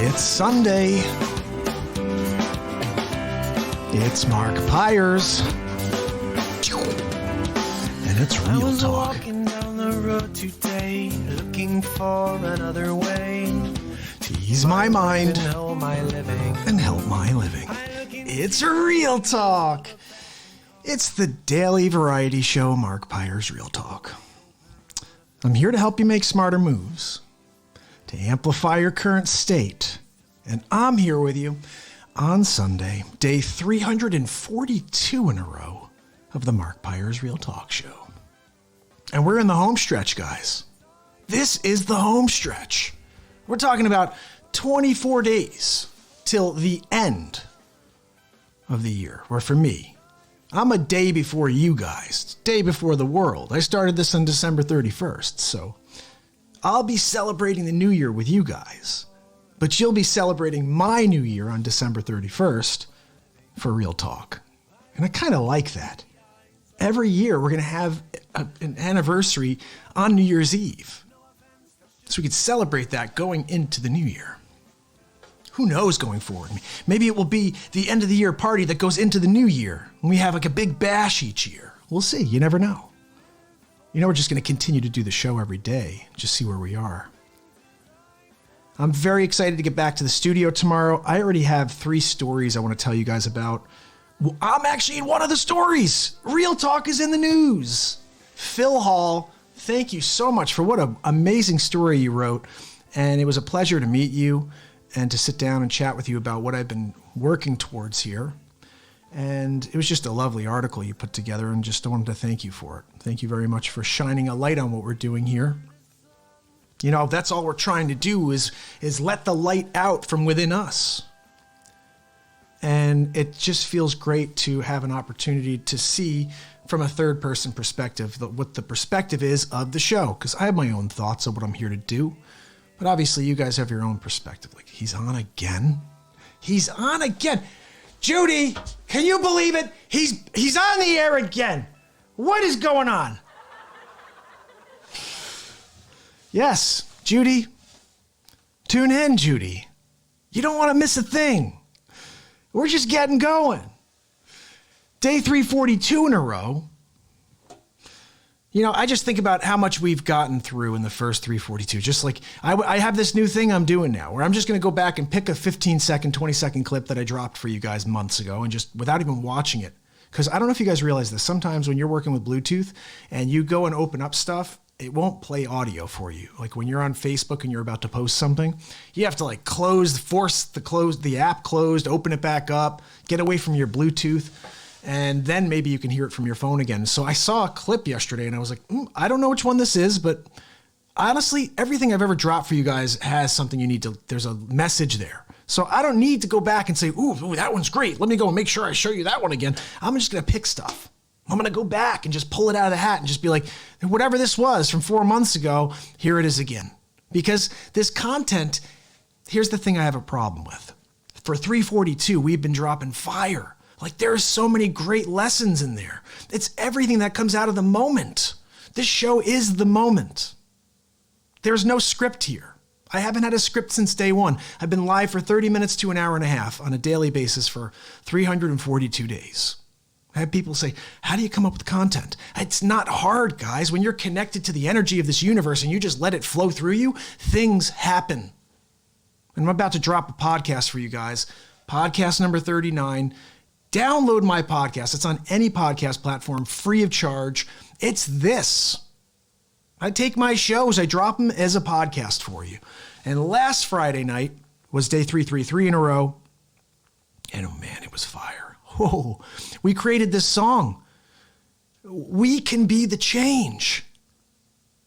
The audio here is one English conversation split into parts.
It's Sunday. It's Mark Pires. And it's Real Talk. I was walking down the road today, looking for another way to ease my mind and help my living. It's Real Talk. It's the daily variety show, Mark Pires Real Talk. I'm here to help you make smarter moves, to amplify your current state. And I'm here with you on Sunday, day 342 in a row of the Mark Pires Real Talk show. And we're in the home stretch, guys. This is the home stretch. We're talking about 24 days till the end of the year. Where for me, I'm a day before you guys, day before the world. I started this on December 31st, so I'll be celebrating the new year with you guys. But you'll be celebrating my new year on December 31st for Real Talk. And I kind of like that. Every year we're going to have an anniversary on New Year's Eve. So we could celebrate that going into the new year. Who knows going forward? Maybe it will be the end of the year party that goes into the new year. And we have like a big bash each year. We'll see. You never know. You know, we're just going to continue to do the show every day. Just see where we are. I'm very excited to get back to the studio tomorrow. I already have 3 stories I want to tell you guys about. Well, I'm actually in one of the stories. Real Talk is in the news. Phil Hall, thank you so much for what an amazing story you wrote. And it was a pleasure to meet you and to sit down and chat with you about what I've been working towards here. And it was just a lovely article you put together, and just wanted to thank you for it. Thank you very much for shining a light on what we're doing here. You know, that's all we're trying to do is let the light out from within us. And it just feels great to have an opportunity to see from a third person perspective what the perspective is of the show. Because I have my own thoughts of what I'm here to do. But obviously you guys have your own perspective. Like, he's on again? He's on again. Judy, can you believe it? He's on the air again. What is going on? Yes, Judy. Tune in, Judy. You don't want to miss a thing. We're just getting going. Day 342 in a row. You know, I just think about how much we've gotten through in the first 342. Just like, I have this new thing I'm doing now, where I'm just going to go back and pick a 15-second, 20-second clip that I dropped for you guys months ago, and just without even watching it. Because I don't know if you guys realize this. Sometimes when you're working with Bluetooth and you go and open up stuff, it won't play audio for you. Like when you're on Facebook and you're about to post something, you have to like force the app closed, open it back up, get away from your Bluetooth, and then maybe you can hear it from your phone again. So I saw a clip yesterday and I was like, I don't know which one this is, but honestly, everything I've ever dropped for you guys has something you need to, there's a message there. So I don't need to go back and say, ooh, that one's great. Let me go and make sure I show you that one again. I'm just going to pick stuff. I'm going to go back and just pull it out of the hat and just be like, whatever this was from 4 months ago, here it is again. Because this content, here's the thing I have a problem with. For 342, we've been dropping fire. Like, there's so many great lessons in there. It's everything that comes out of the moment. This show is the moment. There's no script here. I haven't had a script since day one. I've been live for 30 minutes to an hour and a half on a daily basis for 342 days. I have people say, how do you come up with content? It's not hard, guys. When you're connected to the energy of this universe and you just let it flow through you, things happen. And I'm about to drop a podcast for you guys. Podcast number 39. Download my podcast. It's on any podcast platform, free of charge. It's this. I take my shows, I drop them as a podcast for you. And last Friday night was day 333 in a row. And oh man, it was fire. Whoa, we created this song. We can be the change.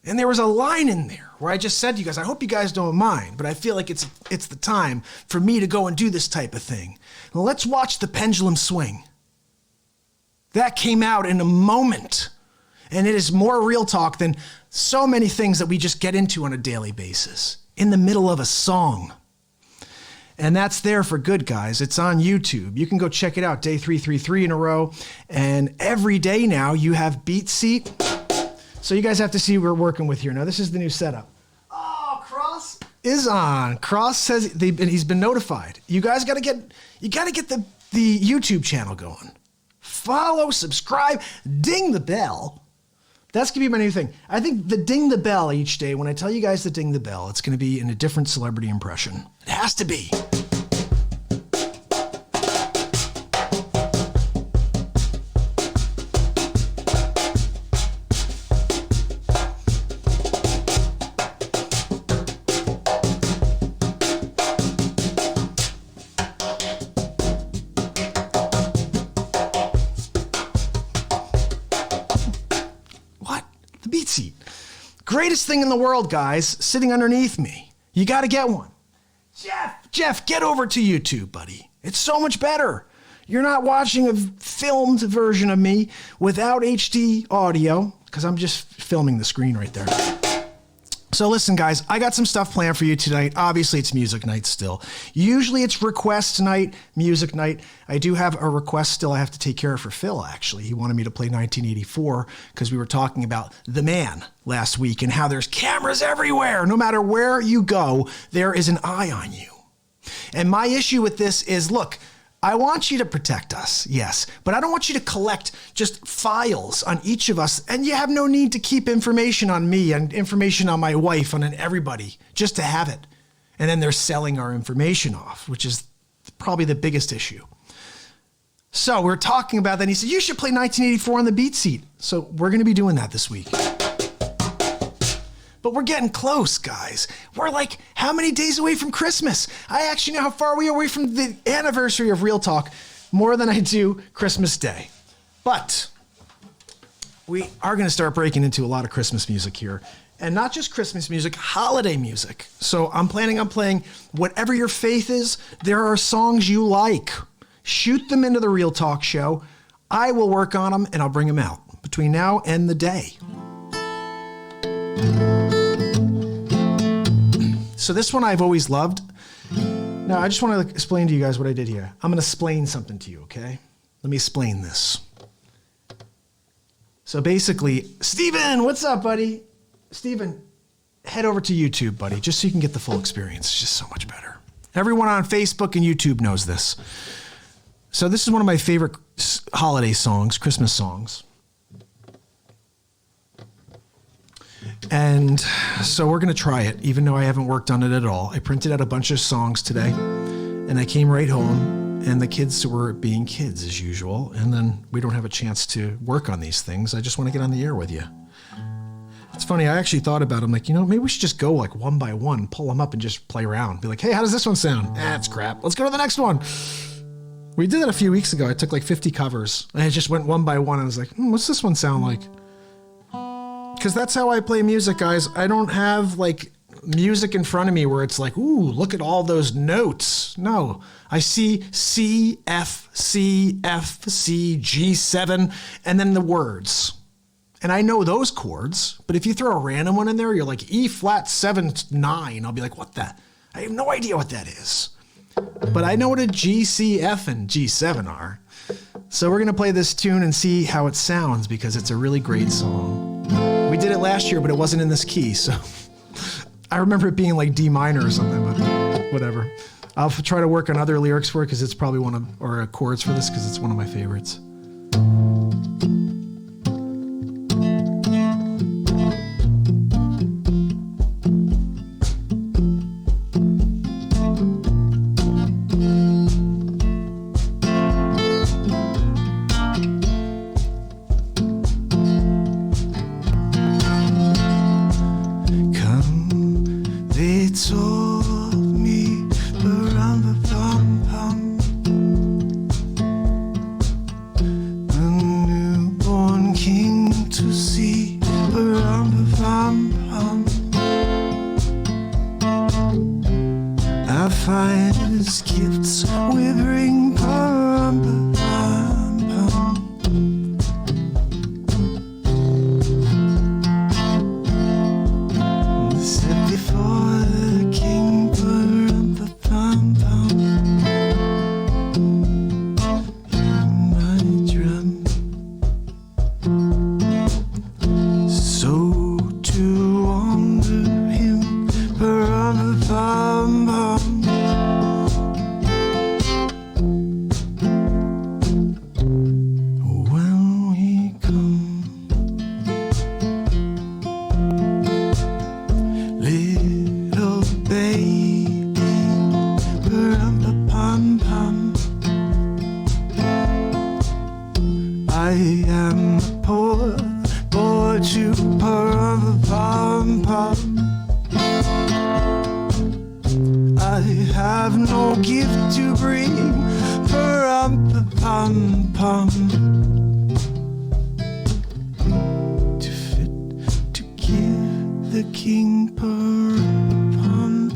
And there was a line in there where I just said to you guys, I hope you guys don't mind, but I feel like it's the time for me to go and do this type of thing. Well, let's watch the pendulum swing. That came out in a moment. And it is more real talk than so many things that we just get into on a daily basis in the middle of a song. And that's there for good, guys. It's on YouTube. You can go check it out, day 333 in a row. And every day now you have BeatSeat. So you guys have to see what we're working with here. Now, this is the new setup. Oh, cross is on. Cross says he's been notified. You guys got to get the YouTube channel going. Follow, subscribe, ding the bell. That's going to be my new thing. I think the ding the bell each day, when I tell you guys to ding the bell, it's going to be in a different celebrity impression. It has to be. BeatSeat. Greatest thing in the world, guys, sitting underneath me. You got to get one. Jeff, get over to YouTube, buddy. It's so much better. You're not watching a filmed version of me without HD audio, because I'm just filming the screen right there. So listen, guys, I got some stuff planned for you tonight. Obviously, it's music night still. Usually it's request night, music night. I do have a request still I have to take care of for Phil, actually. He wanted me to play 1984 because we were talking about The Man last week and how there's cameras everywhere. No matter where you go, there is an eye on you. And my issue with this is, look, I want you to protect us, yes, but I don't want you to collect just files on each of us, and you have no need to keep information on me and information on my wife and on everybody just to have it. And then they're selling our information off, which is probably the biggest issue. So we're talking about that, and he said, you should play 1984 on the BeatSeat. So we're going to be doing that this week. But we're getting close, guys. We're like, how many days away from Christmas? I actually know how far we are away from the anniversary of Real Talk, more than I do Christmas Day. But we are going to start breaking into a lot of Christmas music here. And not just Christmas music, holiday music. So I'm planning on playing whatever your faith is. There are songs you like. Shoot them into the Real Talk show. I will work on them and I'll bring them out between now and the day. So this one I've always loved. Now, I just want to explain to you guys what I did here. I'm going to explain something to you, okay? Let me explain this. So basically, Steven, what's up, buddy? Steven, head over to YouTube, buddy, just so you can get the full experience. It's just so much better. Everyone on Facebook and YouTube knows this. So this is one of my favorite holiday songs, Christmas songs. And so we're going to try it, even though I haven't worked on it at all. I printed out a bunch of songs today, and I came right home, and the kids were being kids as usual, and then we don't have a chance to work on these things. I just want to get on the air with you. It's funny, I actually thought about it. I'm like, maybe we should just go like one by one, pull them up and just play around. Be like, hey, how does this one sound? It's crap. Let's go to the next one. We did that a few weeks ago. I took like 50 covers, and I just went one by one, and I was like, what's this one sound like? Because that's how I play music, guys. I don't have like music in front of me where it's like, ooh, look at all those notes. No, I see C, F, C, F, C, G7, and then the words. And I know those chords, but if you throw a random one in there, you're like E flat 7, 9. I'll be like, what the? I have no idea what that is. But I know what a G, C, F, and G7 are. So we're going to play this tune and see how it sounds because it's a really great song. We did it last year, but it wasn't in this key, so I remember it being like D minor or something, but whatever. I'll try to work on other lyrics for it because it's probably or chords for this because it's one of my favorites. pum. To fit to give the king pum pum.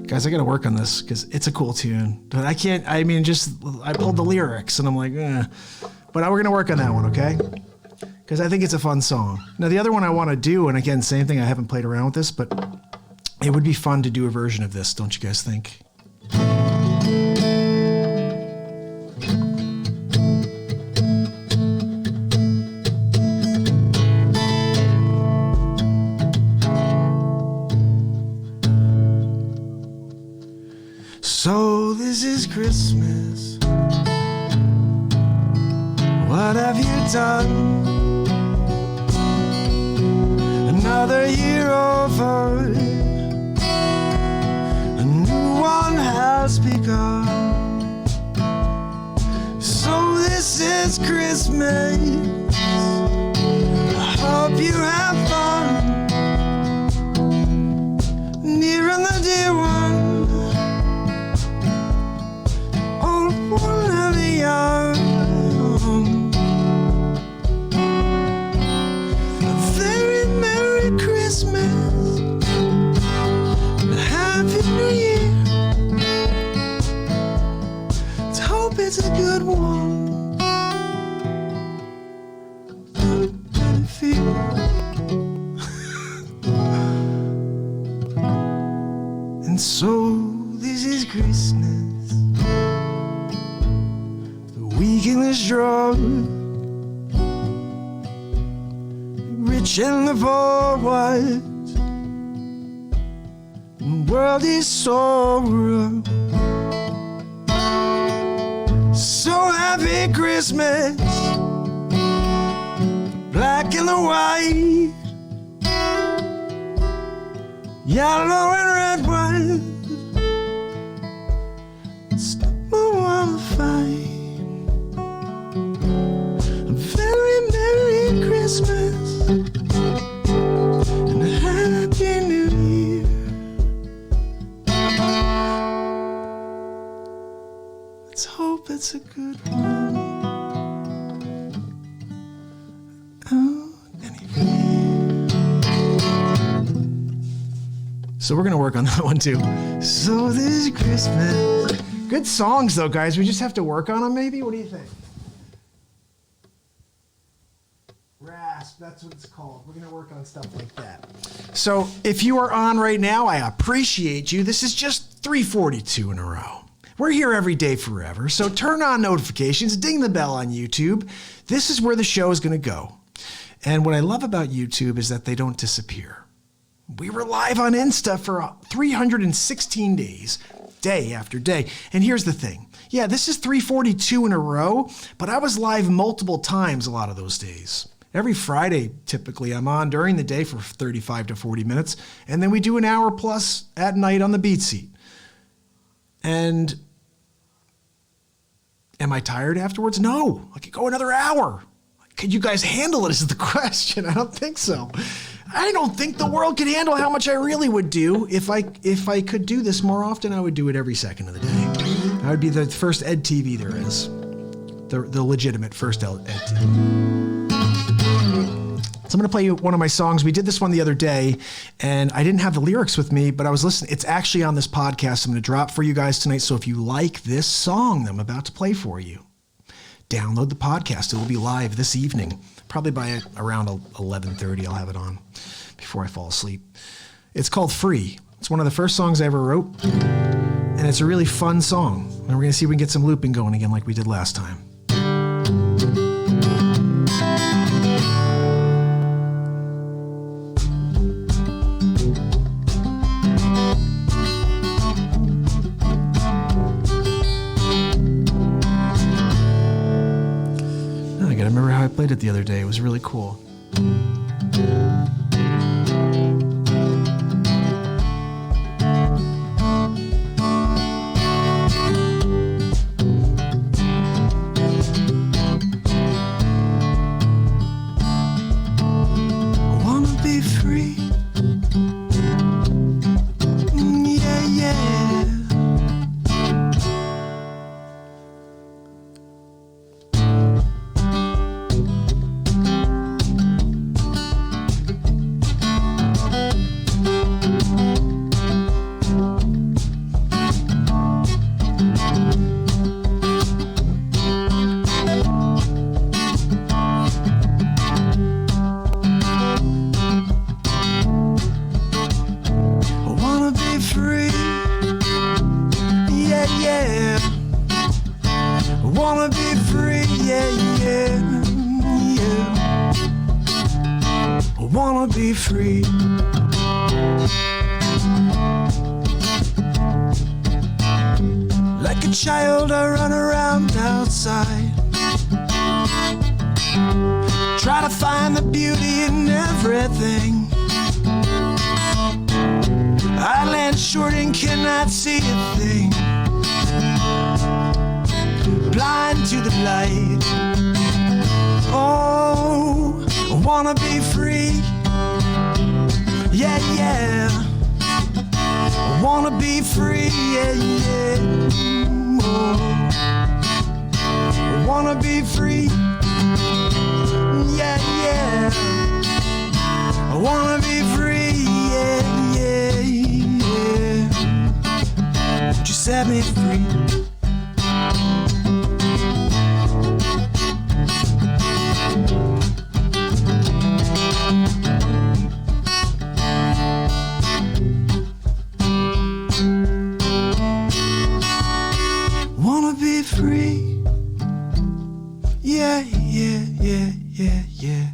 Guys, I gotta work on this because it's a cool tune. But I pulled the lyrics and I'm like, eh. But we're gonna work on that one, okay? Because I think it's a fun song. Now, the other one I want to do, and again, same thing, I haven't played around with this, but it would be fun to do a version of this, don't you guys think? So this is Christmas. What have you done? Another year over, a new one has begun. So this is Christmas. I hope you have fun, near and the dear one, old one and the young. Christmas and Happy New Year. Let's hope it's a good one. And so this is Christmas. The weekend is strong. Rich and the poor white, the world is so rough. So happy Christmas, black and the white, yellow and red wine. Stop wanna fight. A very Merry Christmas. Happy New Year. Let's hope it's a good one. Oh, anyway. So we're gonna work on that one too. So this Christmas. Good songs though, guys. We just have to work on them maybe? What do you think? Rasp, that's what it's called. We're going to work on stuff like that. So if you are on right now, I appreciate you. This is just 342 in a row. We're here every day forever. So turn on notifications, ding the bell on YouTube. This is where the show is going to go. And what I love about YouTube is that they don't disappear. We were live on Insta for 316 days, day after day. And here's the thing. Yeah, this is 342 in a row, but I was live multiple times a lot of those days. Every Friday, typically, I'm on during the day for 35 to 40 minutes, and then we do an hour plus at night on the BeatSeat. And am I tired afterwards? No. I could go another hour. Could you guys handle it is the question. I don't think so. I don't think the world could handle how much I really would do. If I could do this more often, I would do it every second of the day. I would be the first Ed TV there is. The legitimate first Ed TV. So I'm going to play you one of my songs. We did this one the other day, and I didn't have the lyrics with me, but I was listening. It's actually on this podcast I'm going to drop for you guys tonight. So if you like this song that I'm about to play for you, download the podcast. It will be live this evening. Probably by around 11:30, I'll have it on before I fall asleep. It's called Free. It's one of the first songs I ever wrote, and it's a really fun song. And we're going to see if we can get some looping going again like we did last time. I remember how I played it the other day. It was really cool. I wanna be free. Yeah, yeah. wanna be free. Like a child I run around outside, try to find the beauty in everything. I land short and cannot see a thing, blind to the light. Oh, I wanna be free. Yeah, yeah. I wanna be free. Yeah, yeah. Oh, I wanna be free. Yeah, yeah. I wanna be free. Yeah, yeah, yeah. Won't you set me free? Wanna be free. Yeah, yeah, yeah, yeah, yeah.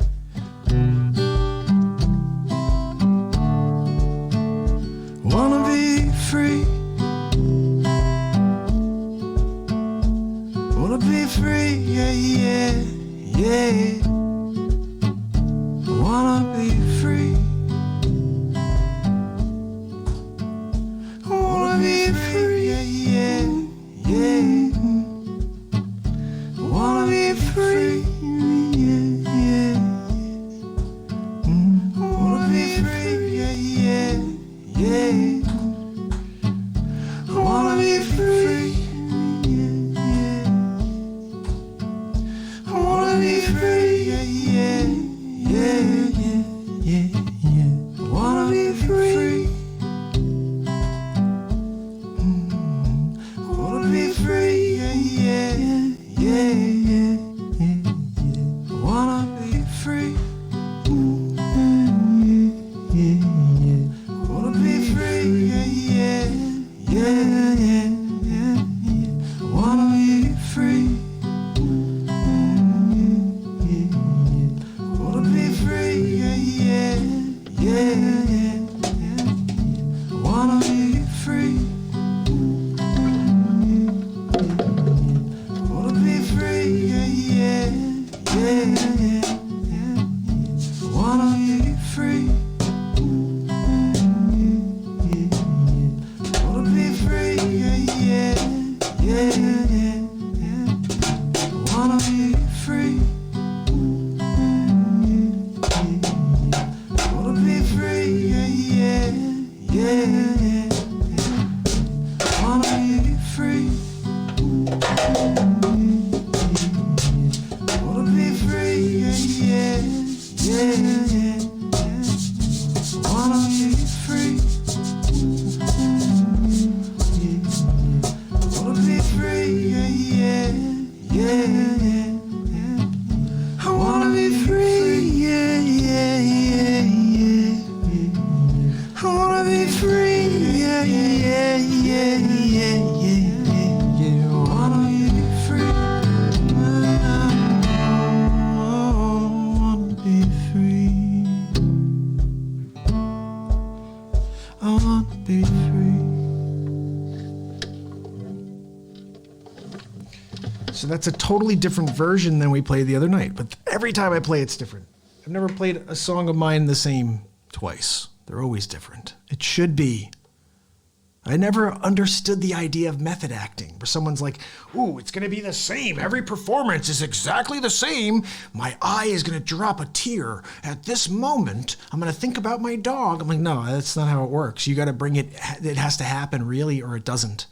Wanna be free. Wanna be free. Yeah, yeah, yeah. Wanna be free. Wanna be free. Yeah, yeah, yeah. Wanna be free. Yeah, yeah. Wanna be free. Yeah, yeah, yeah. I wanna be free. Yeah, yeah. I wanna be free. Yeah, yeah, yeah, yeah, yeah, yeah. I wanna be free. I wanna be free. Yeah, yeah, yeah, yeah, yeah, yeah. I wanna be free. Yeah, yeah. I wanna be free. Yeah, yeah, yeah, yeah, yeah, yeah. I wanna be free. Yeah, yeah. I wanna be free. Yeah, yeah, yeah, yeah, yeah, yeah. I wanna be free. I wanna be free. Yeah, yeah, yeah, yeah, yeah, yeah. I wanna be free. Wanna be free, yeah, yeah, yeah, yeah, yeah. Wanna be free. Wanna be free, yeah, yeah, yeah, yeah, yeah. Wanna be free. Wanna be free, yeah, yeah, yeah, yeah, yeah. Wanna be free. Wanna be free, yeah, yeah, yeah, yeah, yeah. I wanna be free, yeah, yeah, yeah, yeah. I wanna be free, yeah, yeah, yeah, yeah, yeah, yeah. I wanna be free. I wanna be free. I wanna be free. So that's a totally different version than we played the other night. But every time I play, it's different. I've never played a song of mine the same twice. They're always different. It should be. I never understood the idea of method acting, where someone's like, ooh, it's going to be the same. Every performance is exactly the same. My eye is going to drop a tear. At this moment, I'm going to think about my dog. I'm like, no, that's not how it works. You got to bring it. It has to happen really, or it doesn't.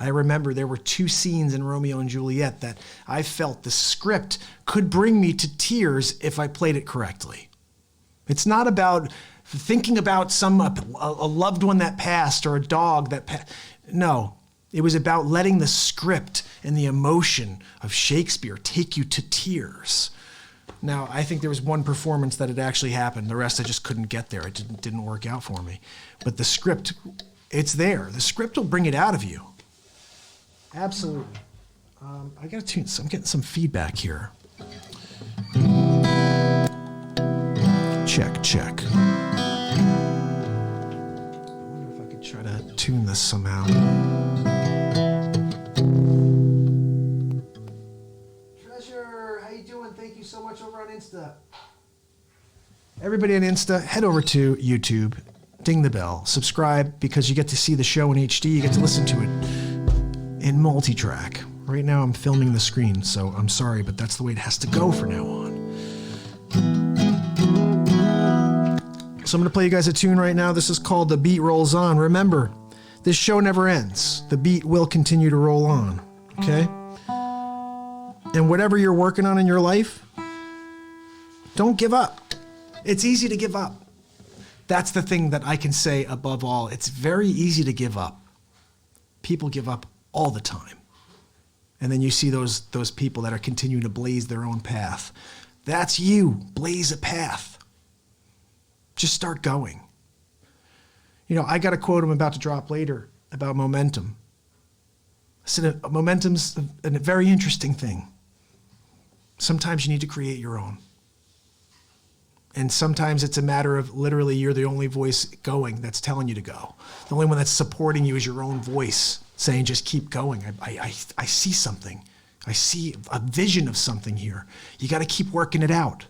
I remember there were two scenes in Romeo and Juliet that I felt the script could bring me to tears if I played it correctly. It's not about thinking about a loved one that passed or a dog that passed. No, it was about letting the script and the emotion of Shakespeare take you to tears. Now, I think there was one performance that it actually happened. The rest I just couldn't get there. It didn't work out for me. But the script, it's there. The script will bring it out of you. Absolutely. I gotta tune. So I'm getting some feedback here. Check, check. I wonder if I could try to tune this somehow. Treasure, how you doing? Thank you so much over on Insta. Everybody on Insta, head over to YouTube, ding the bell, subscribe, because you get to see the show in HD. You get to listen to it in multi-track. Right now I'm filming the screen, so I'm sorry, but that's the way it has to go from now on. So I'm going to play you guys a tune right now. This is called The Beat Rolls On. Remember, this show never ends. The beat will continue to roll on, okay? And whatever you're working on in your life, don't give up. It's easy to give up. That's the thing that I can say above all. It's very easy to give up. People give up all the time. And then you see those people that are continuing to blaze their own path. That's you. Blaze a path. Just start going. You know, I got a quote I'm about to drop later about momentum. I said momentum's a very interesting thing. Sometimes you need to create your own. And sometimes it's a matter of literally you're the only voice going that's telling you to go. The only one that's supporting you is your own voice saying just keep going. I see something. I see a vision of something here. You got to keep working it out.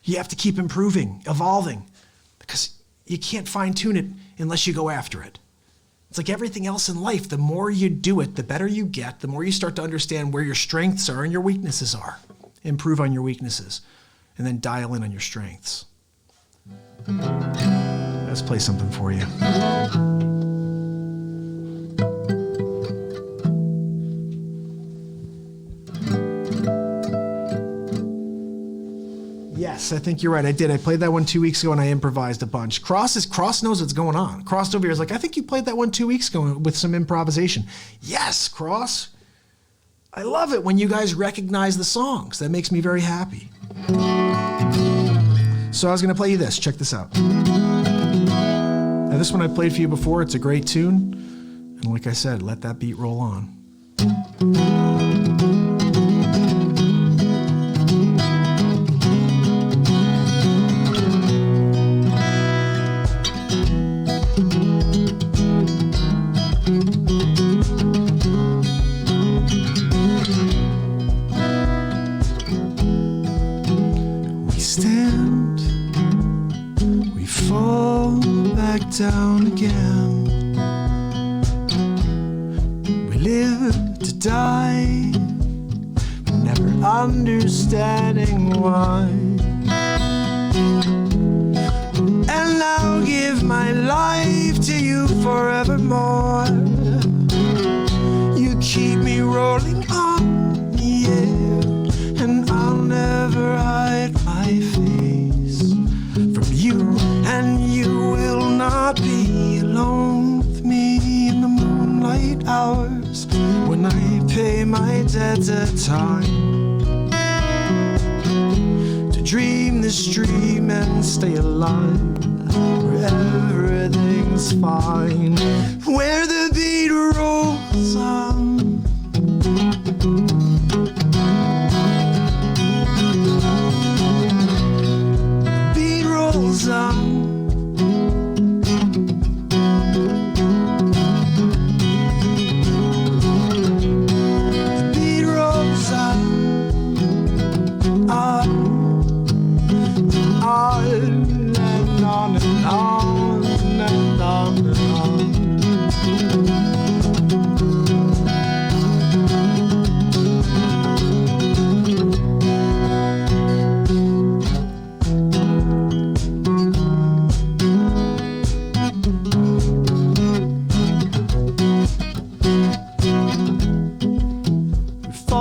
You have to keep improving, evolving, because you can't fine-tune it unless you go after it. It's like everything else in life. The more you do it, the better you get, the more you start to understand where your strengths are and your weaknesses are. Improve on your weaknesses. And then dial in on your strengths. Let's play something for you. Yes, I think you're right. I did. I played that one 2 weeks ago and I improvised a bunch. Cross knows what's going on. Cross over here is like, I think you played that one 2 weeks ago with some improvisation. Yes, Cross. I love it when you guys recognize the songs. That makes me very happy. So I was going to play you this. Check this out. Now this one I played for you before. It's a great tune. And like I said, let that beat roll on. Down again. We live to die, but never understanding why. And I'll give my life to you forevermore. You keep me rolling on, yeah, and I'll never hide my face from you, and you will not be alone with me in the moonlight hours when I pay my debt of time. To dream this dream and stay alive where everything's fine, where the beat rolls on. The beat rolls on.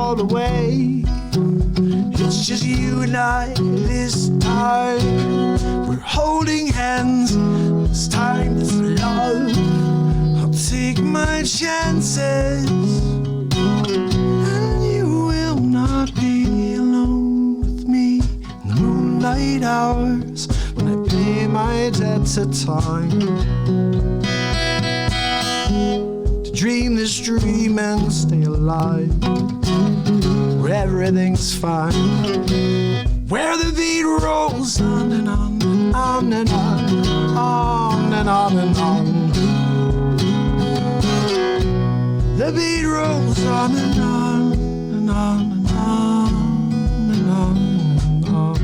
Away. It's just you and I this time. We're holding hands. This time this love. I'll take my chances. And you will not be alone with me in the moonlight hours when I pay my debts of time. To dream this dream and stay alive where everything's fine, where the beat rolls on and on. The beat rolls on and on and on and on and on and on.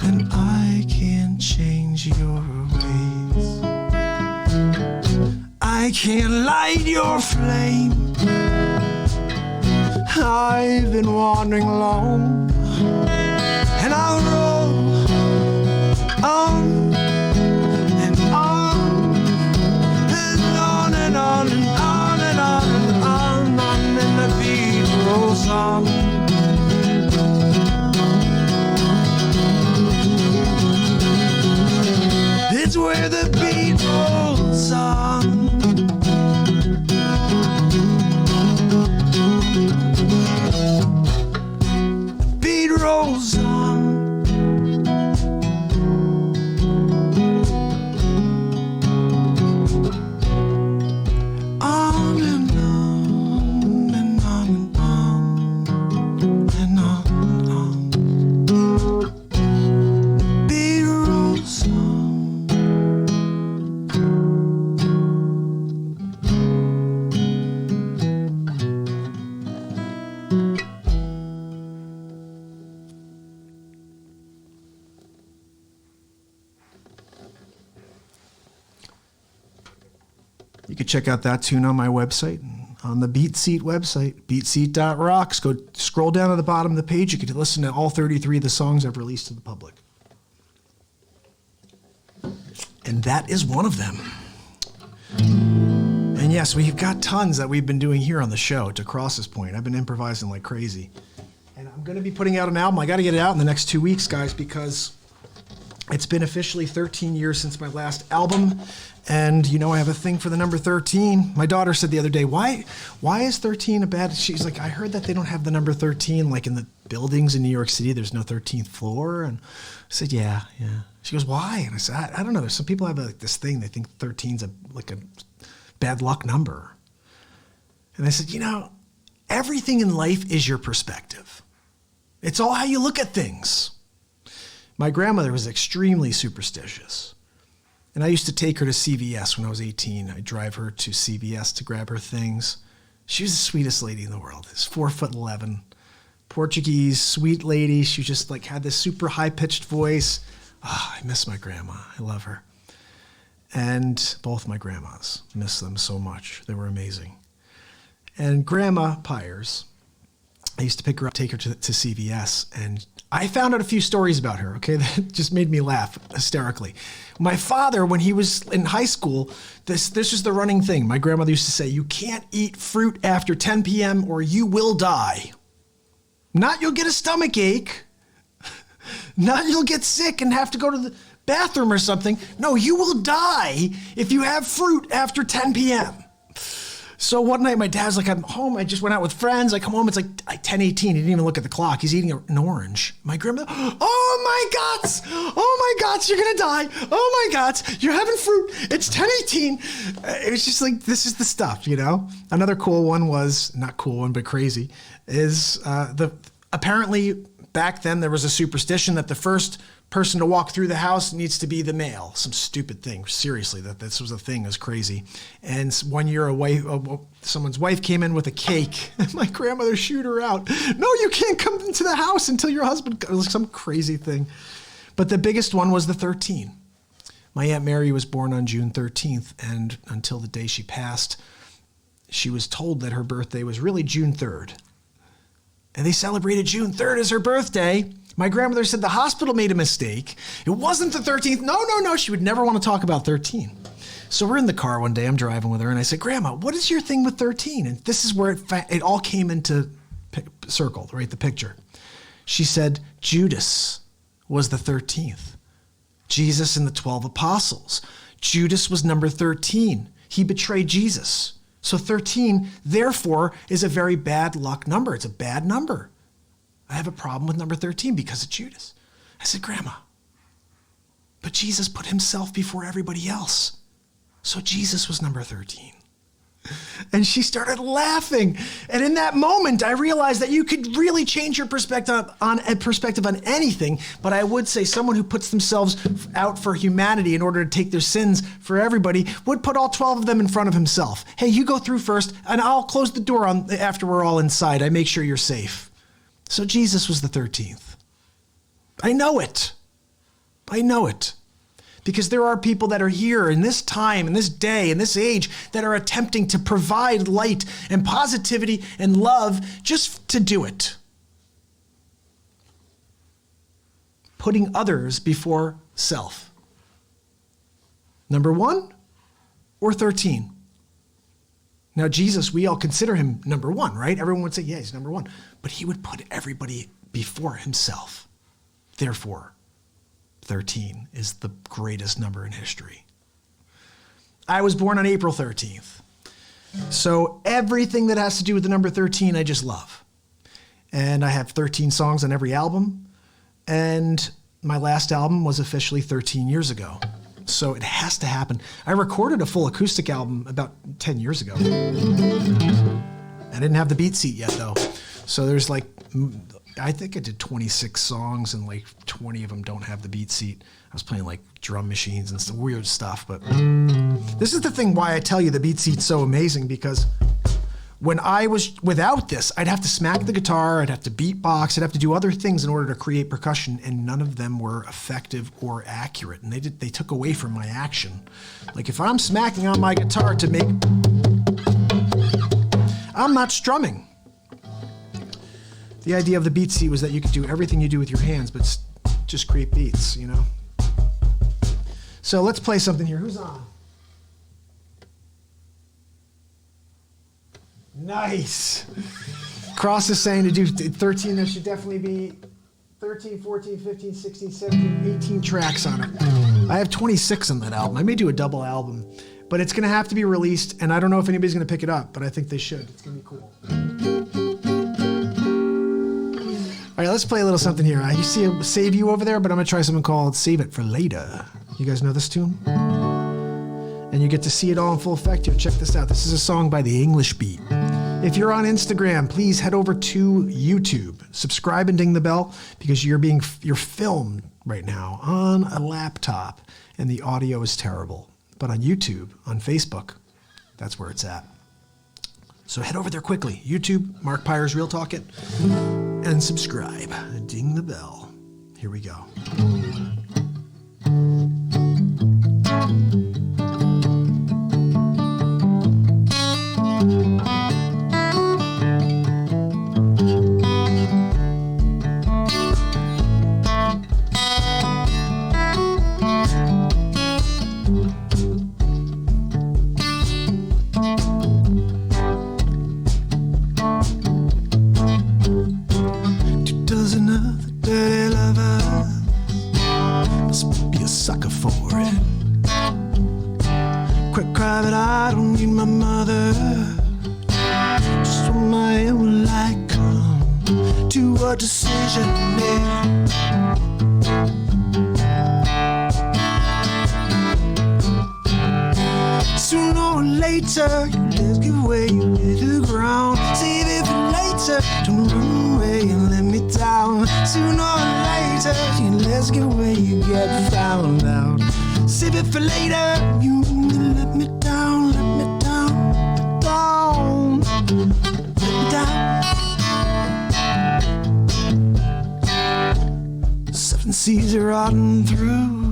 And I can't change your ways. I can't light your flame. I've been wandering alone, and I'll roll on and on and on and on and on and on and on, and the beat rolls on. It's where the beat rolls on. Beat rolls on. On and on and on and on and on and on. Beat rolls on. You can check out that tune on my website, on the BeatSeat website, beatseat.rocks. Go scroll down to the bottom of the page. You can listen to all 33 of the songs I've released to the public. And that is one of them. And yes, we've got tons that we've been doing here on the show to cross this point. I've been improvising like crazy. And I'm going to be putting out an album. I got to get it out in the next 2 weeks, guys, because it's been officially 13 years since my last album. And, you know, I have a thing for the number 13. My daughter said the other day, why is 13 a bad... She's like, I heard that they don't have the number 13, like in the buildings in New York City, there's no 13th floor. And I said, yeah. She goes, why? And I said, I don't know. There's some people have like this thing. They think 13's like a bad luck number. And I said, you know, everything in life is your perspective. It's all how you look at things. My grandmother was extremely superstitious. And I used to take her to CVS when I was 18. I'd drive her to CVS to grab her things. She was the sweetest lady in the world. She's 4'11", Portuguese, sweet lady. She just like had this super high-pitched voice. Oh, I miss my grandma. I love her. And both my grandmas, miss them so much. They were amazing. And Grandma Pires, I used to pick her up, take her to CVS, and I found out a few stories about her, okay, that just made me laugh hysterically. My father, when he was in high school, this is the running thing. My grandmother used to say, you can't eat fruit after 10 p.m. or you will die. Not you'll get a stomach ache. Not you'll get sick and have to go to the bathroom or something. No, you will die if you have fruit after 10 p.m. So one night my dad's like, I'm home. I just went out with friends. I come home. It's like 10:18. He didn't even look at the clock. He's eating an orange. My grandmother, oh my God, you're going to die. Oh my God, you're having fruit. It's 10:18. It was just like, this is the stuff, you know? Another cool one was, not cool one, but crazy, is apparently back then there was a superstition that the first person to walk through the house needs to be the male. Some stupid thing. Seriously, that this was a thing. It was crazy. And one year someone's wife came in with a cake, and my grandmother shooed her out. No, you can't come into the house until your husband... It was some crazy thing. But the biggest one was the 13. My Aunt Mary was born on June 13th, and until the day she passed, she was told that her birthday was really June 3rd. And they celebrated June 3rd as her birthday. My grandmother said the hospital made a mistake. It wasn't the 13th. No. She would never want to talk about 13. So we're in the car one day. I'm driving with her, and I said, Grandma, what is your thing with 13? And this is where it all came into circle, right, the picture. She said, Judas was the 13th. Jesus and the 12 apostles. Judas was number 13. He betrayed Jesus. So 13, therefore, is a very bad luck number. It's a bad number. I have a problem with number 13 because of Judas. I said, Grandma, but Jesus put himself before everybody else. So Jesus was number 13. And she started laughing. And in that moment, I realized that you could really change your perspective on anything. But I would say someone who puts themselves out for humanity in order to take their sins for everybody would put all 12 of them in front of himself. Hey, you go through first, and I'll close the door after we're all inside. I make sure you're safe. So Jesus was the 13th. I know it. I know it. Because there are people that are here in this time, in this day, in this age, that are attempting to provide light and positivity and love just to do it. Putting others before self. Number 1 or 13? Now, Jesus, we all consider him number 1, right? Everyone would say, yeah, he's number 1. But he would put everybody before himself. Therefore, 13 is the greatest number in history. I was born on April 13th. So everything that has to do with the number 13, I just love. And I have 13 songs on every album. And my last album was officially 13 years ago. So it has to happen. I recorded a full acoustic album about 10 years ago. I didn't have the BeatSeat yet, though. So there's I think I did 26 songs and 20 of them don't have the BeatSeat. I was playing drum machines and some weird stuff. But this is the thing why I tell you the BeatSeat's so amazing, because when I was without this, I'd have to smack the guitar, I'd have to beatbox, I'd have to do other things in order to create percussion, and none of them were effective or accurate. And they took away from my action. If I'm smacking on my guitar to make, I'm not strumming. The idea of the BeatSeat was that you could do everything you do with your hands, but just create beats, you know? So let's play something here. Who's on? Nice. Cross is saying to do 13. There should definitely be 13, 14, 15, 16, 17, 18 tracks on it. I have 26 on that album. I may do a double album, but it's going to have to be released, and I don't know if anybody's going to pick it up, but I think they should. It's going to be cool. All right, let's play a little something here. You see a Save You over there, but I'm going to try something called Save It for Later. You guys know this tune? And you get to see it all in full effect here. Check this out. This is a song by The English Beat. If you're on Instagram, please head over to YouTube. Subscribe and ding the bell, because you're filmed right now on a laptop and the audio is terrible. But on YouTube, on Facebook, that's where it's at. So head over there quickly. YouTube, Mark Pires Real Talk it, and subscribe. Ding the bell. Here we go. Sucker for it. Quit crying, but I don't need my mother. Just when my end will I come to a decision. Sooner or later, you let's give way, you hit the ground. Save it for later, don't run away and let me down. Sooner or later, you let's give way, you get found out. Save it for later, you let me down, let me down, down, let me down. 7 seas are rotten through.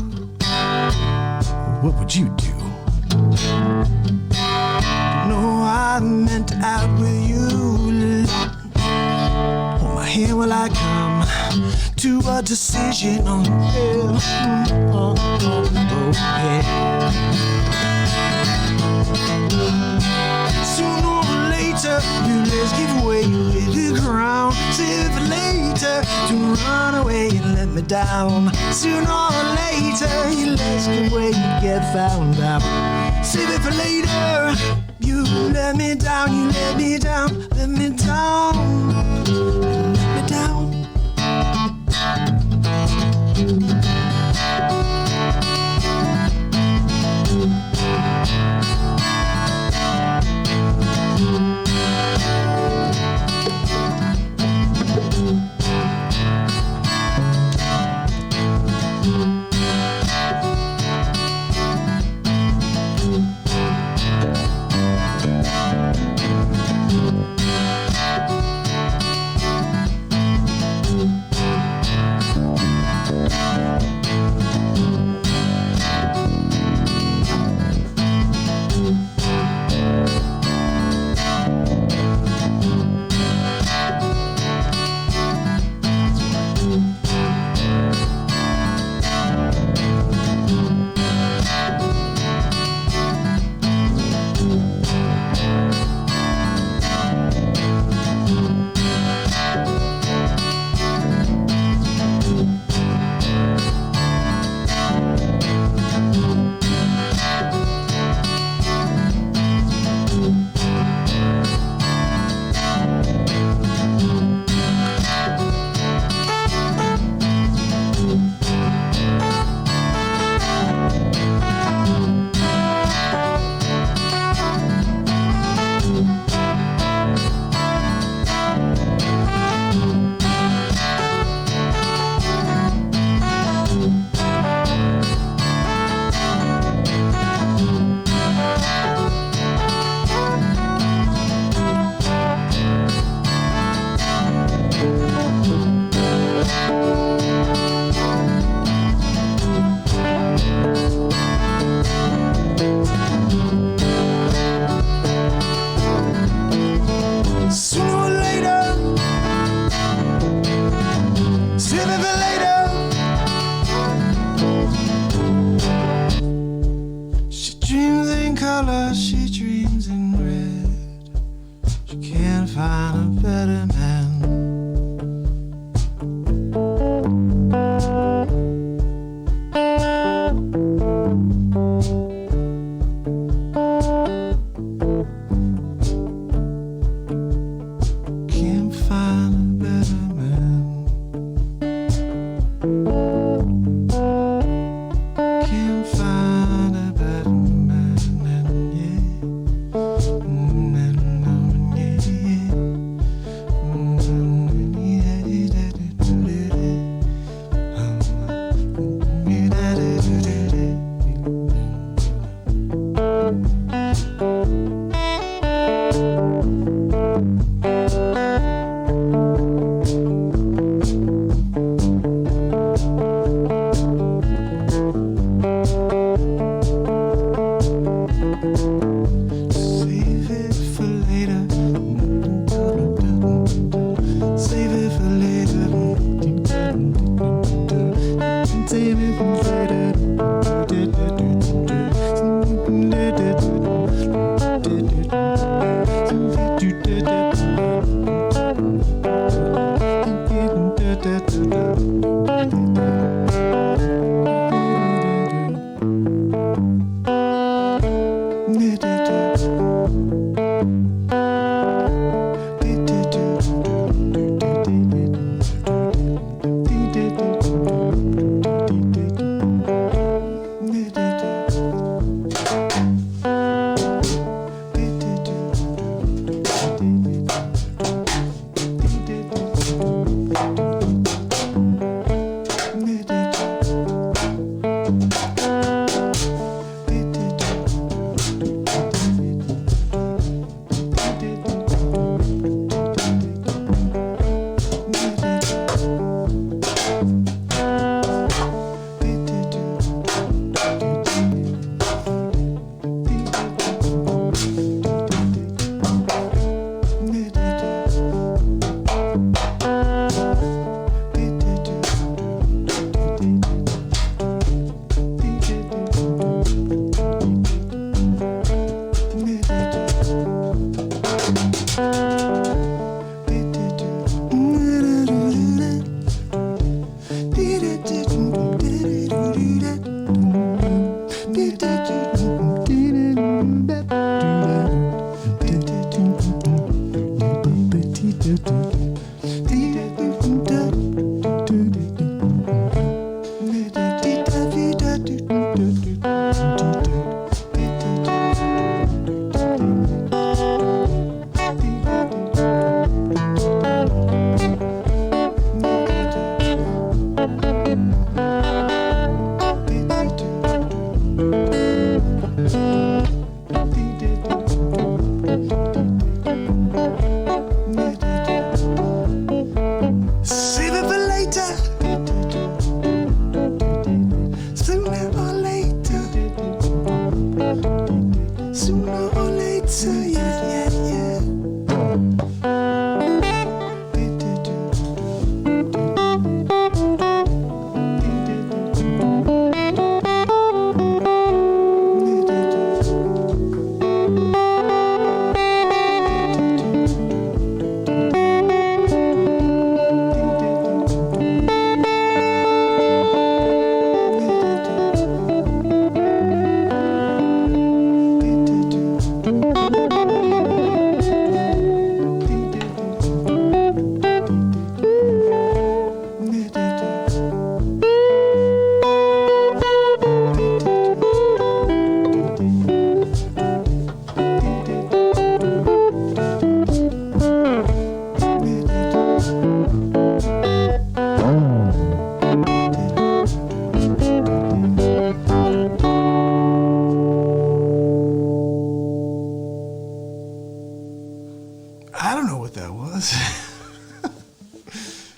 What would you do? No, I meant to out with you. Hold my hand while I come to a decision on you. Sooner or later, you let's give away, you hit the ground. Save it for later, to run away and let me down. Sooner or later, you let's give away, you get found out. Save it for later, you let me down, you let me down, let me down, let me down. She can't find a better man.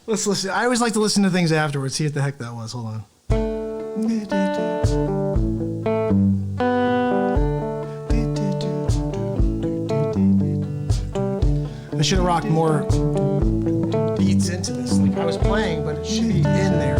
Let's listen. I always like to listen to things afterwards. See what the heck that was. Hold on. I should have rocked more beats into this. Like I was playing, but it should be in there.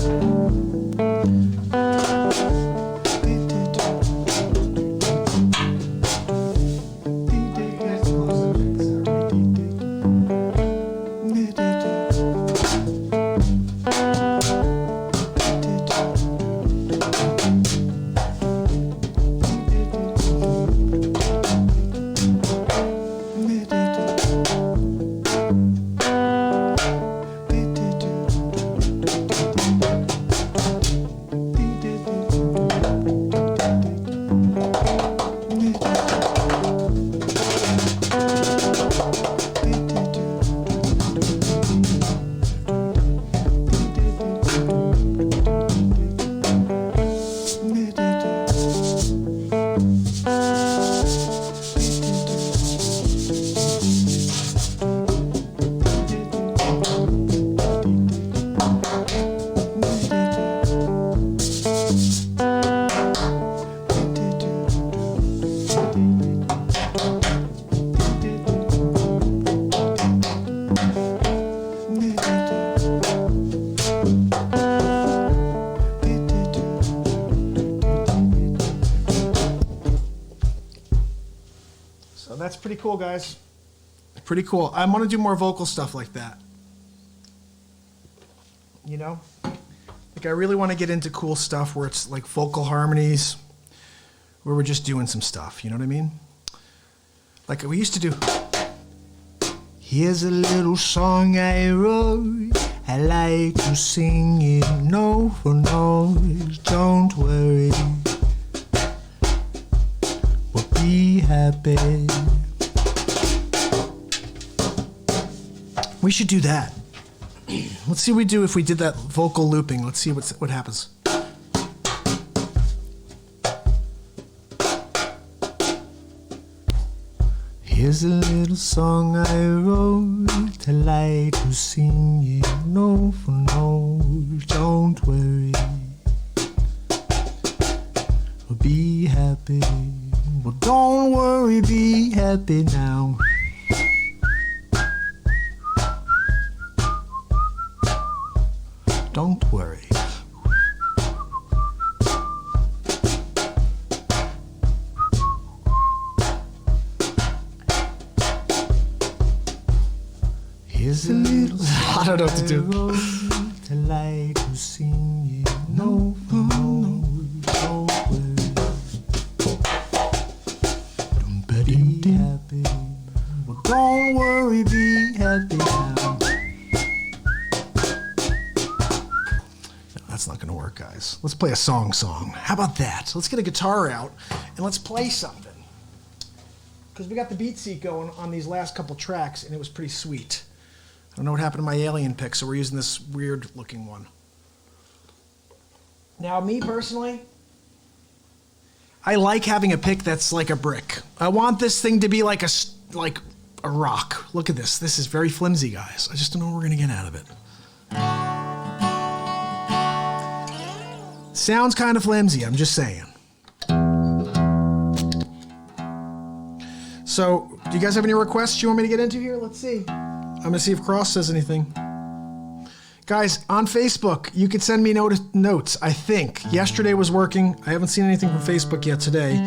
cool, guys. Pretty cool. I want to do more vocal stuff like that. You know? Like, I really want to get into cool stuff where it's like vocal harmonies, where we're just doing some stuff. You know what I mean? Like we used to do. Here's a little song I wrote. I like to sing it note for note. Don't worry, but be happy. We should do that. Let's see what we do if we did that vocal looping. Let's see what happens. Here's a little song I wrote. I like to sing it note for note. Don't worry, but be happy. Well, don't worry, be happy now. Don't worry. Here's a little. I don't know what to do. I like to sing it. No, don't worry. Don't be happy. Well, don't worry, be happy now. That's not going to work, guys. Let's play a song. How about that? Let's get a guitar out and let's play something. Because we got the BeatSeat going on these last couple tracks, and it was pretty sweet. I don't know what happened to my alien pick, so we're using this weird looking one. Now, me personally, I like having a pick that's like a brick. I want this thing to be like a rock. Look at this. This is very flimsy, guys. I just don't know what we're going to get out of it. Sounds kind of flimsy, I'm just saying. So, do you guys have any requests you want me to get into here? Let's see. I'm going to see if Cross says anything. Guys, on Facebook, you could send me notes, I think. Yesterday was working. I haven't seen anything from Facebook yet today.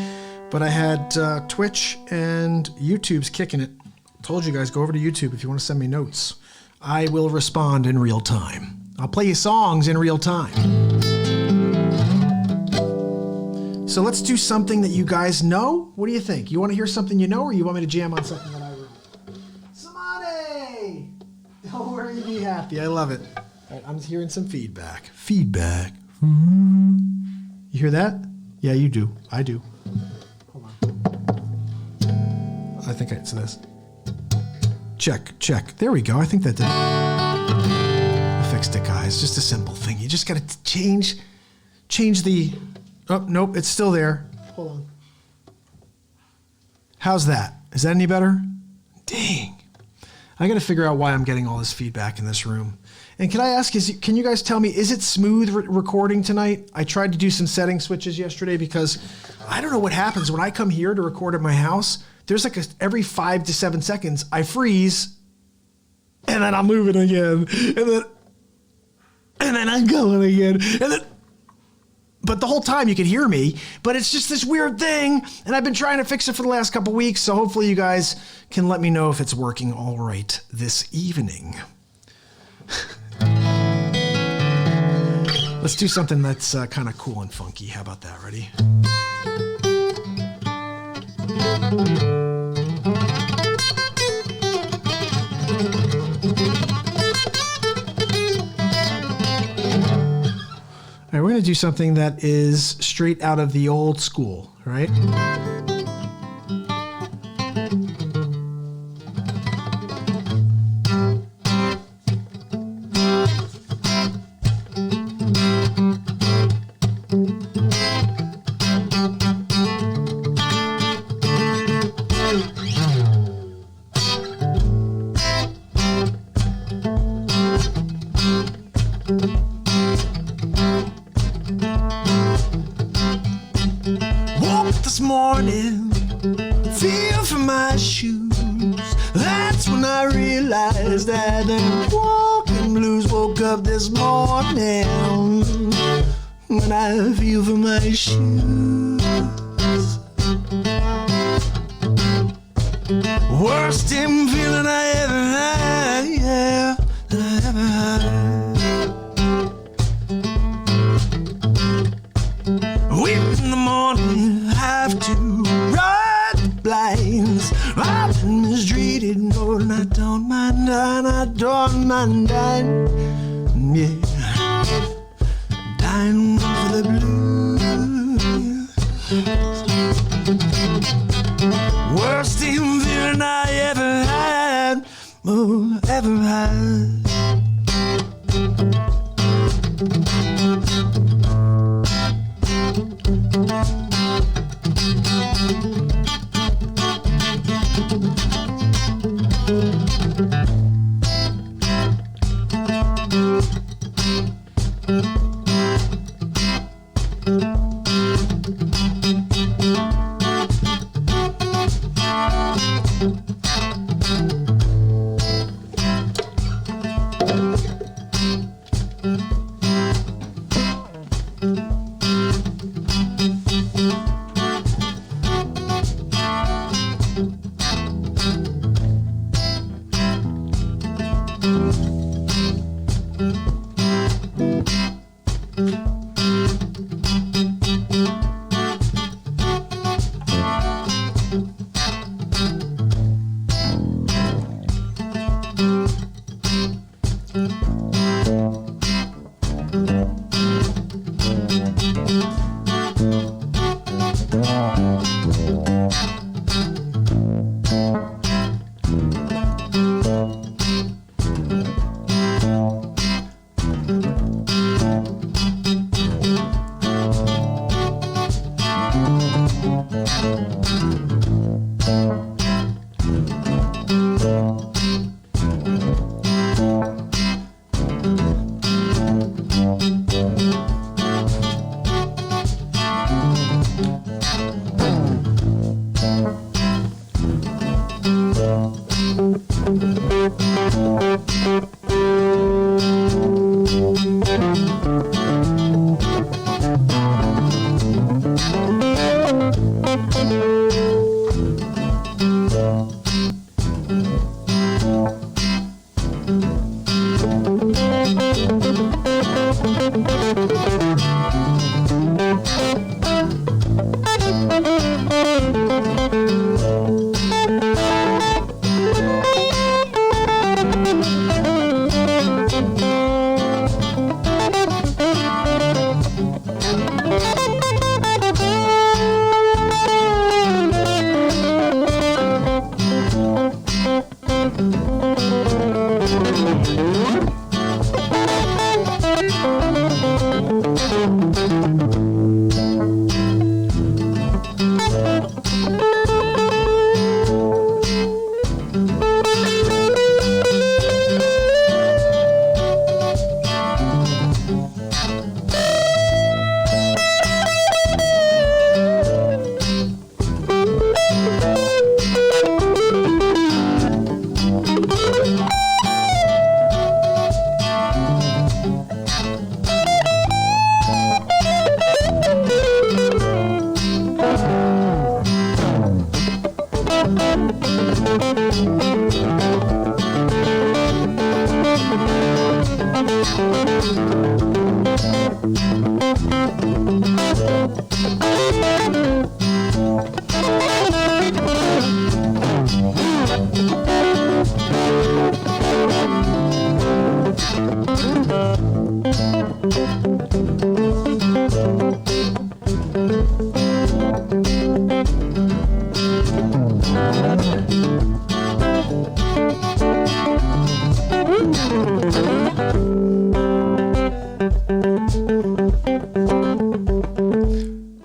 But I had Twitch and YouTube's kicking it. Told you guys, go over to YouTube if you want to send me notes. I will respond in real time. I'll play you songs in real time. So let's do something that you guys know. What do you think? You want to hear something you know, or you want me to jam on something that I wrote? Samani! Don't worry, be happy. I love it. All right, I'm hearing some feedback. Feedback. You hear that? Yeah, you do. I do. Hold on. I think it's this. Check. There we go. I think that did it. I fixed it, guys. Just a simple thing. You just got to change the... Oh, nope, it's still there. Hold on. How's that? Is that any better? Dang. I got to figure out why I'm getting all this feedback in this room. And can I ask, can you guys tell me, is it smooth recording tonight? I tried to do some setting switches yesterday because I don't know what happens when I come here to record at my house. There's like every 5 to 7 seconds, I freeze, and then I'm moving again, and then I'm going again, and then... But the whole time you can hear me, but it's just this weird thing, and I've been trying to fix it for the last couple weeks, so hopefully you guys can let me know if it's working all right this evening. Let's do something that's kind of cool and funky. How about that? Ready? All right, we're going to do something that is straight out of the old school, right? Morning, feel for my shoes. That's when I realized that the walking blues woke up this morning. When I feel for my shoes. Worst damn feeling I ever had, yeah, that I ever had. Wake in the morning, have to ride the blinds. I've been mistreated, no, and I don't mind, and I don't mind dying, yeah, dying for the blues. Worst damn feeling I ever had, oh, ever had.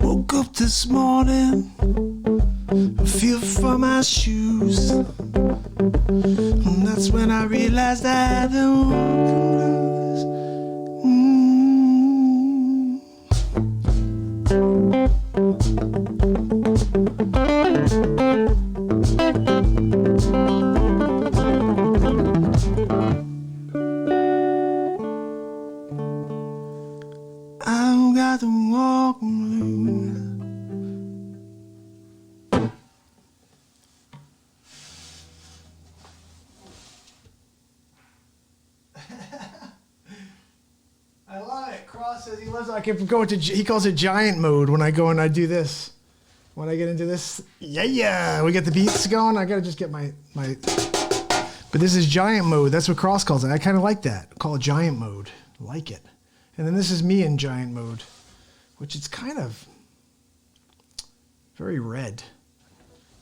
Woke up this morning, I feel for my shoes, and that's when I realized I don't lose. I've got to walk blues. boss says he loves. I can go into. He calls it giant mode when I go and I do this. When I get into this, yeah, we get the beats going. I gotta just get my. But this is giant mode. That's what Cross calls it. I kind of like that. Call it giant mode. I like it. And then this is me in giant mode, which it's kind of very red.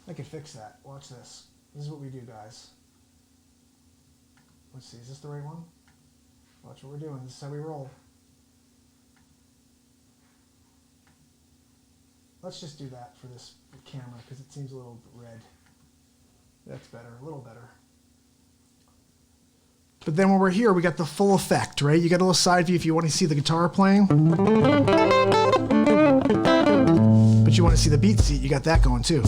I can fix that. Watch this. This is what we do, guys. Let's see. Is this the right one? Watch what we're doing. This is how we roll. Let's just do that for this camera because it seems a little red. That's better, a little better. But then when we're here, we got the full effect, right? You got a little side view if you want to see the guitar playing. But you want to see the beat seat, you got that going too.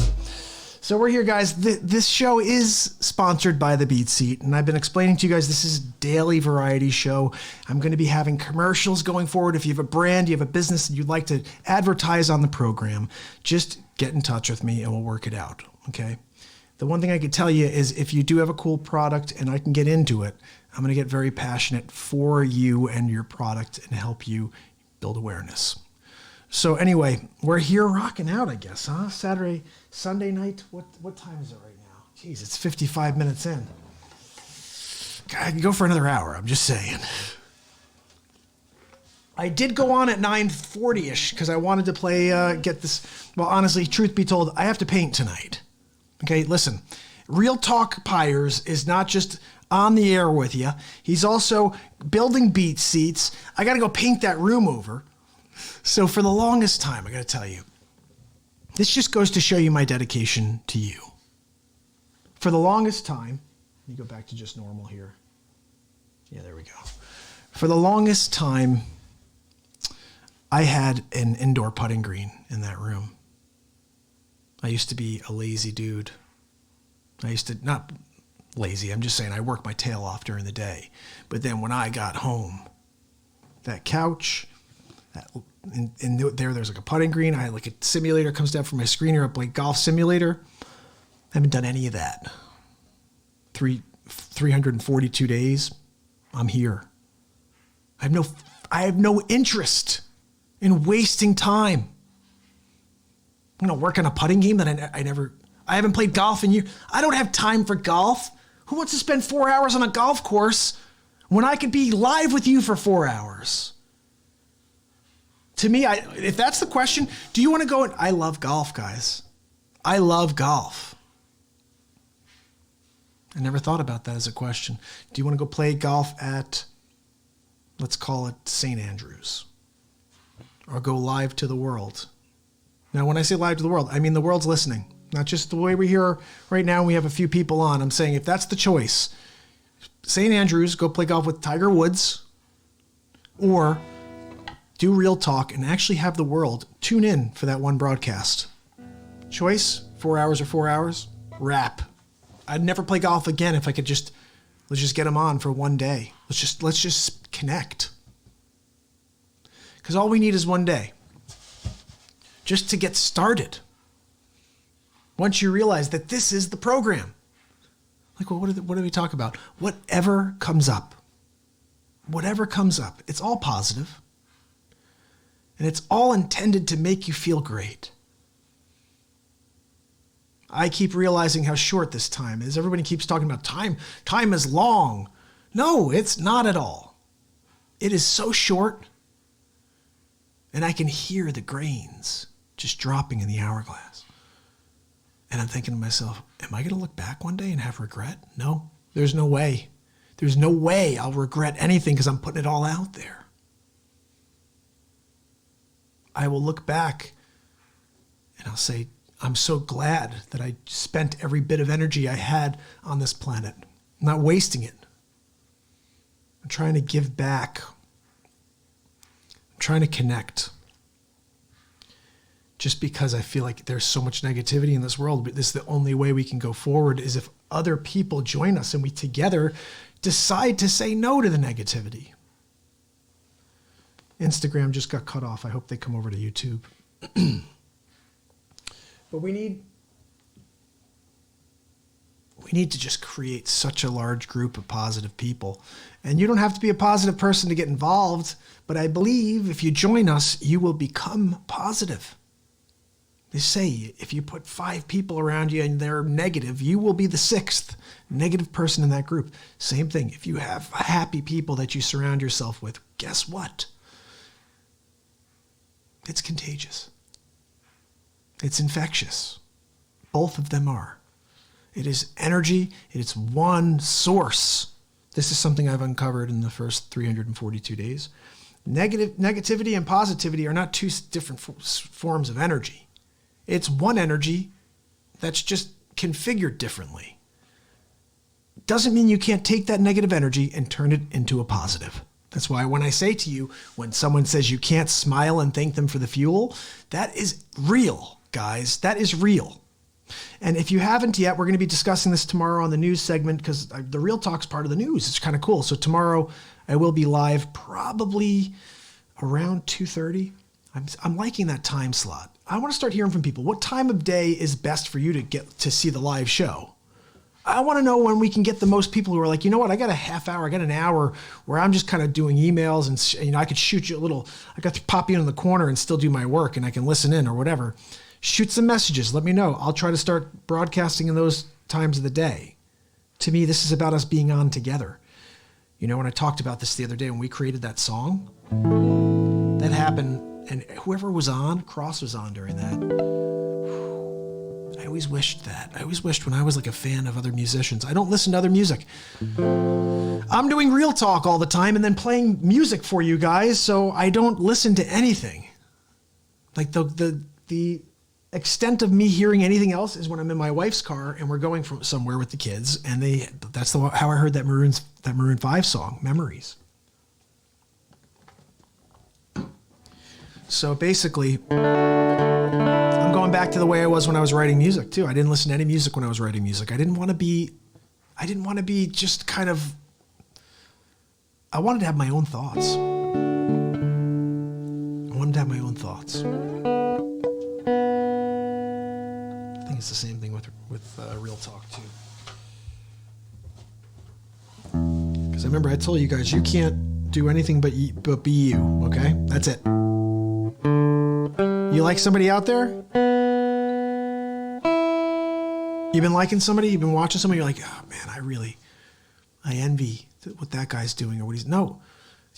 So we're here, guys. This show is sponsored by the BeatSeat, and I've been explaining to you guys this is a daily variety show. I'm going to be having commercials going forward. If you have a brand, you have a business, and you'd like to advertise on the program, just get in touch with me and we'll work it out, okay? The one thing I can tell you is if you do have a cool product and I can get into it, I'm going to get very passionate for you and your product and help you build awareness. So anyway, we're here rocking out, I guess, huh? Sunday night. What time is it right now? Jeez, it's 55 minutes in. I can go for another hour. I'm just saying. I did go on at 9:40ish because I wanted to play. Get this. Well, honestly, truth be told, I have to paint tonight. Okay, listen. Real Talk Pires is not just on the air with you. He's also building beat seats. I got to go paint that room over. So for the longest time, I got to tell you, this just goes to show you my dedication to you. For the longest time, let me go back to just normal here. Yeah, there we go. For the longest time, I had an indoor putting green in that room. I used to be a lazy dude. I used to, not lazy, I'm just saying I worked my tail off during the day. But then when I got home, that couch, there's like a putting green. I had like a simulator comes down from my screen, or a like golf simulator. I haven't done any of that. 342 days. I'm here. I have no interest in wasting time. I'm gonna work on a putting game that I haven't played golf in years. I don't have time for golf. Who wants to spend 4 hours on a golf course when I could be live with you for 4 hours? To me, if that's the question, do you want to go? I love golf, guys. I love golf. I never thought about that as a question. Do you want to go play golf at, let's call it St. Andrews, or go live to the world? Now, when I say live to the world, I mean the world's listening, not just the way we're here right now. We have a few people on. I'm saying if that's the choice, St. Andrews, go play golf with Tiger Woods, or do Real Talk and actually have the world tune in for that one broadcast. Choice, 4 hours or 4 hours, wrap. I'd never play golf again if I could let's just get them on for one day. Let's just connect. Because all we need is one day. Just to get started. Once you realize that this is the program. Like, well, what do we talk about? Whatever comes up. Whatever comes up. It's all positive. And it's all intended to make you feel great. I keep realizing how short this time is. Everybody keeps talking about time. Time is long. No, it's not at all. It is so short. And I can hear the grains just dropping in the hourglass. And I'm thinking to myself, am I going to look back one day and have regret? No, there's no way. There's no way I'll regret anything because I'm putting it all out there. I will look back and I'll say, I'm so glad that I spent every bit of energy I had on this planet. I'm not wasting it. I'm trying to give back. I'm trying to connect. Just because I feel like there's so much negativity in this world, but this is the only way we can go forward is if other people join us and we together decide to say no to the negativity. Instagram just got cut off. I hope they come over to YouTube. But we We need to just create such a large group of positive people. And you don't have to be a positive person to get involved, but I believe if you join us, you will become positive. They say if you put 5 people around you and they're negative, you will be the 6th negative person in that group. Same thing. If you have happy people that you surround yourself with, guess what? It's contagious. It's infectious. Both of them are. It is energy. It's one source. This is something I've uncovered in the first 342 days. Negativity and positivity are not two different forms of energy. It's one energy that's just configured differently. Doesn't mean you can't take that negative energy and turn it into a positive. That's why when I say to you, when someone says you can't smile and thank them for the fuel, that is real, guys. That is real. And if you haven't yet, we're going to be discussing this tomorrow on the news segment because the Real Talk's part of the news. It's kind of cool. So tomorrow I will be live probably around 2:30. I'm liking that time slot. I want to start hearing from people. What time of day is best for you to get to see the live show? I want to know when we can get the most people who are like, you know what, I got a half hour, I got an hour where I'm just kind of doing emails and I could shoot you a little, I got to pop you in the corner and still do my work and I can listen in or whatever. Shoot some messages. Let me know. I'll try to start broadcasting in those times of the day. To me, this is about us being on together. You know, when I talked about this the other day, when we created that song, that happened. And whoever was on, Cross was on during that. I always wished that. I always wished when I was like a fan of other musicians. I don't listen to other music. I'm doing Real Talk all the time and then playing music for you guys, so I don't listen to anything. Like the extent of me hearing anything else is when I'm in my wife's car and we're going from somewhere with the kids, and that's how I heard that Maroon 5 song, Memories. So basically, I'm going back to the way I was when I was writing music too. I didn't listen to any music when I was writing music. I didn't want to be just kind of, I wanted to have my own thoughts. I think it's the same thing with Real Talk too. Because I remember I told you guys, you can't do anything but be you, okay? That's it. You like somebody out there? You've been liking somebody? You've been watching somebody? You're like, oh man, I envy what that guy's doing or what he's... No.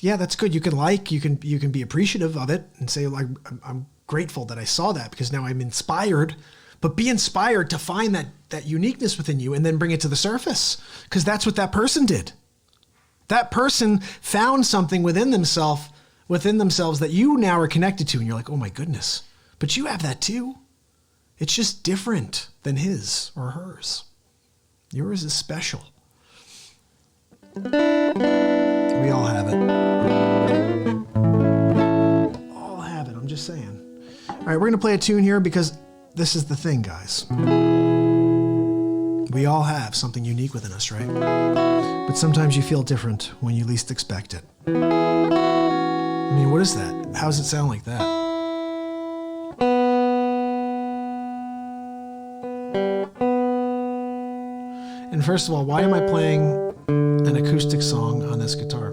Yeah, that's good. You can be appreciative of it and say, like, I'm grateful that I saw that because now I'm inspired. But be inspired to find that uniqueness within you and then bring it to the surface because that's what that person did. That person found something within themselves that you now are connected to, and you're like, oh my goodness. But you have that too. It's just different than his or hers. Yours is special. We all have it. All have it, I'm just saying. All right, we're going to play a tune here because this is the thing, guys. We all have something unique within us, right? But sometimes you feel different when you least expect it. I mean, what is that? How does it sound like that? And first of all, why am I playing an acoustic song on this guitar?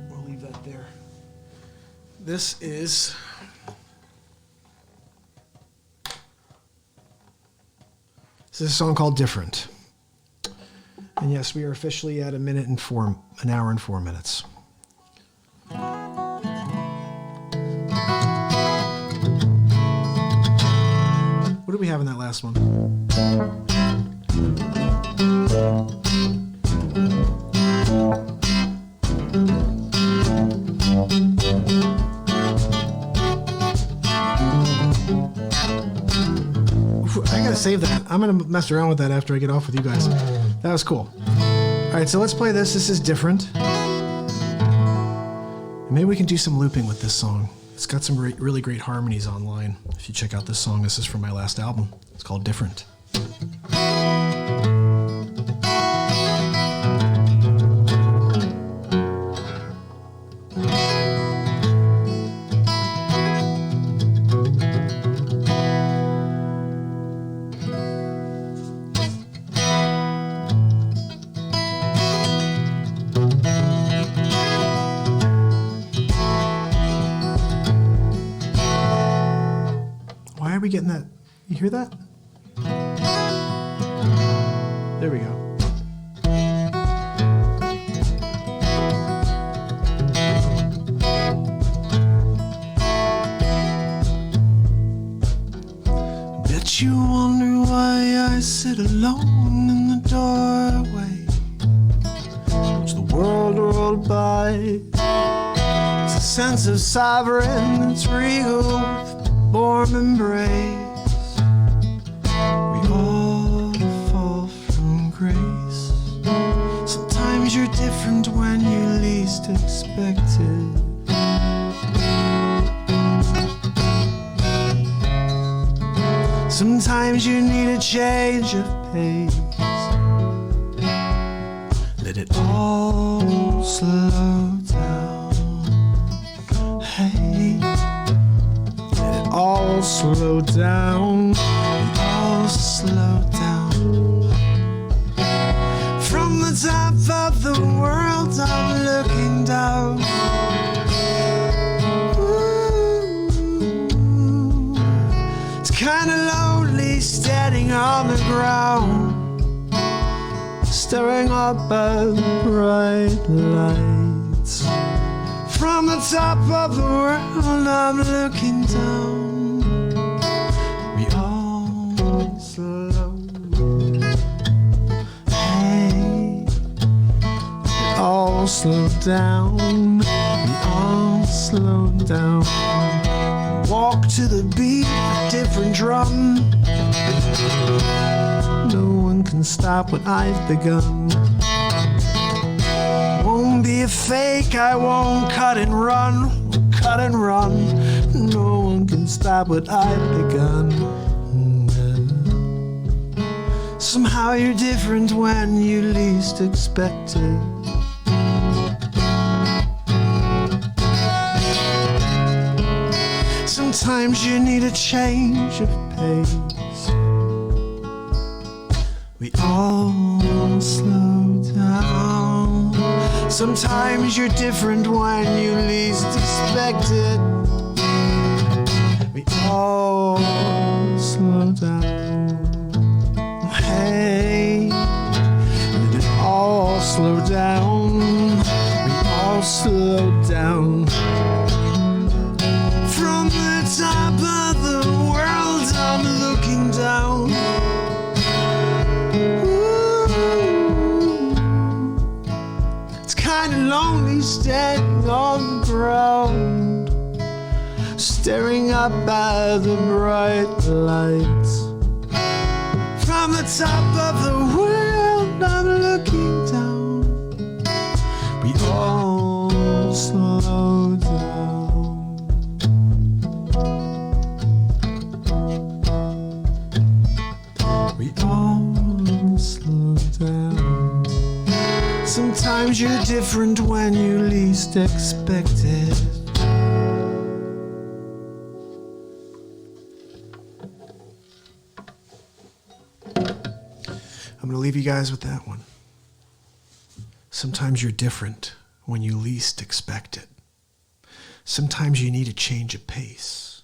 We'll leave that there. This is... This is a song called Different. And yes, we are officially at an hour and 4 minutes. What do we have in that last one? I gotta save that. I'm gonna mess around with that after I get off with you guys. That was cool. All right, so let's play this. This is Different. Maybe we can do some looping with this song. It's got some really great harmonies online. If you check out this song, this is from my last album. It's called Different. we getting that? You hear that? There we go. Bet you wonder why I sit alone in the doorway. Watch the world roll by. It's a sense of sovereign that's regal with warm embrace. We all fall from grace. Sometimes you're different when you least expect it. Sometimes you need a change of pace. Let it all slow down. Hey, let it all slow down. All slow down. From the top of the world, I'm looking down. Ooh, it's kinda lonely standing on the ground, staring up at the bright lights. From the top of the world, I'm looking down. We all slow. Hey, we all slow down. We all slow down. Walk to the beat of a different drum. No one can stop what I've begun. Won't be a fake, I won't cut and run. Won't cut and run. No one can stop what I've begun. Somehow you're different when you least expect it. Sometimes you need a change of pace. We all slow down. Sometimes you're different when you least expect it. We all slow down. Hey, let it all slow down. We all slow down. From the top of the world, I'm looking down. Kinda lonely standing on the ground, staring up at the bright lights. From the top of the world, I'm looking down. We all slow down. We all slow down. Sometimes you're different when you least expect it. I'm going to leave you guys with that one. Sometimes you're different when you least expect it. Sometimes you need a change of pace.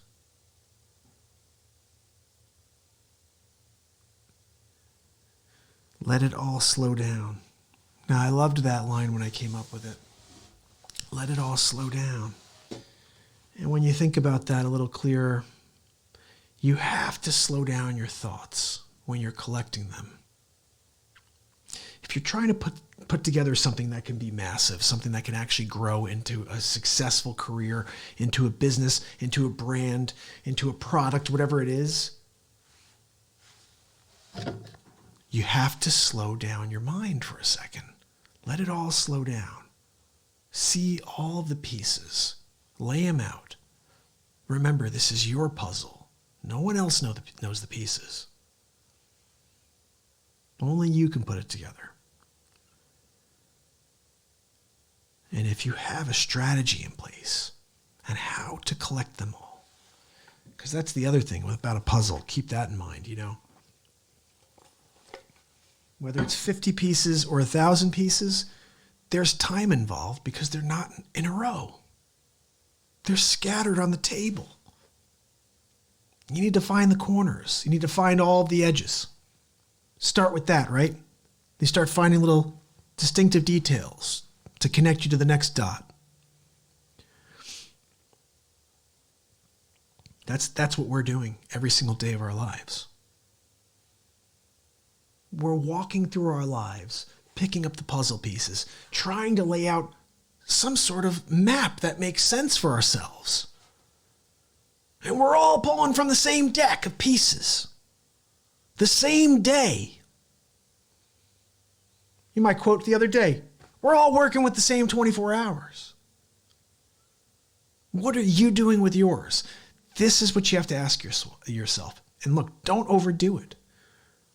Let it all slow down. Now, I loved that line when I came up with it. Let it all slow down. And when you think about that a little clearer, you have to slow down your thoughts when you're collecting them. If you're trying to put together something that can be massive, something that can actually grow into a successful career, into a business, into a brand, into a product, whatever it is, you have to slow down your mind for a second. Let it all slow down. See all the pieces. Lay them out. Remember, this is your puzzle. No one else knows the pieces. Only you can put it together. And if you have a strategy in place and how to collect them all, because that's the other thing about a puzzle, keep that in mind, you know. Whether it's 50 pieces or 1,000 pieces, there's time involved because they're not in a row. They're scattered on the table. You need to find the corners. You need to find all of the edges. Start with that, right? You start finding little distinctive details to connect you to the next dot. That's what we're doing every single day of our lives. We're walking through our lives, picking up the puzzle pieces, trying to lay out some sort of map that makes sense for ourselves. And we're all pulling from the same deck of pieces. The same day. You might quote the other day, we're all working with the same 24 hours. What are you doing with yours? This is what you have to ask yourself. And look, don't overdo it.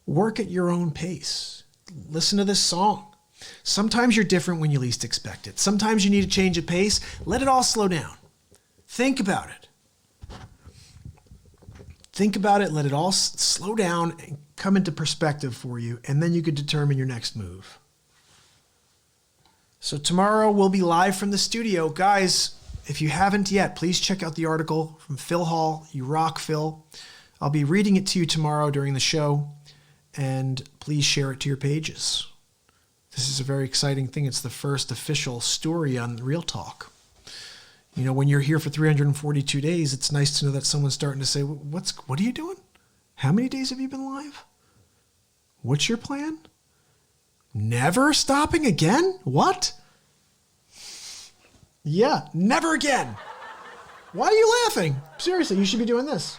Work at your own pace. Listen to this song. Sometimes you're different when you least expect it. Sometimes you need to change a pace. Let it all slow down. Think about it. Think about it. Let it all slow down and come into perspective for you. And then you could determine your next move. So tomorrow we'll be live from the studio. Guys, if you haven't yet, please check out the article from Phil Hall. You rock, Phil. I'll be reading it to you tomorrow during the show. And please share it to your pages. This is a very exciting thing. It's the first official story on Real Talk. You know, when you're here for 342 days, it's nice to know that someone's starting to say, what are you doing? How many days have you been live? What's your plan? Never stopping again? What? Yeah, never again. Why are you laughing? Seriously, you should be doing this.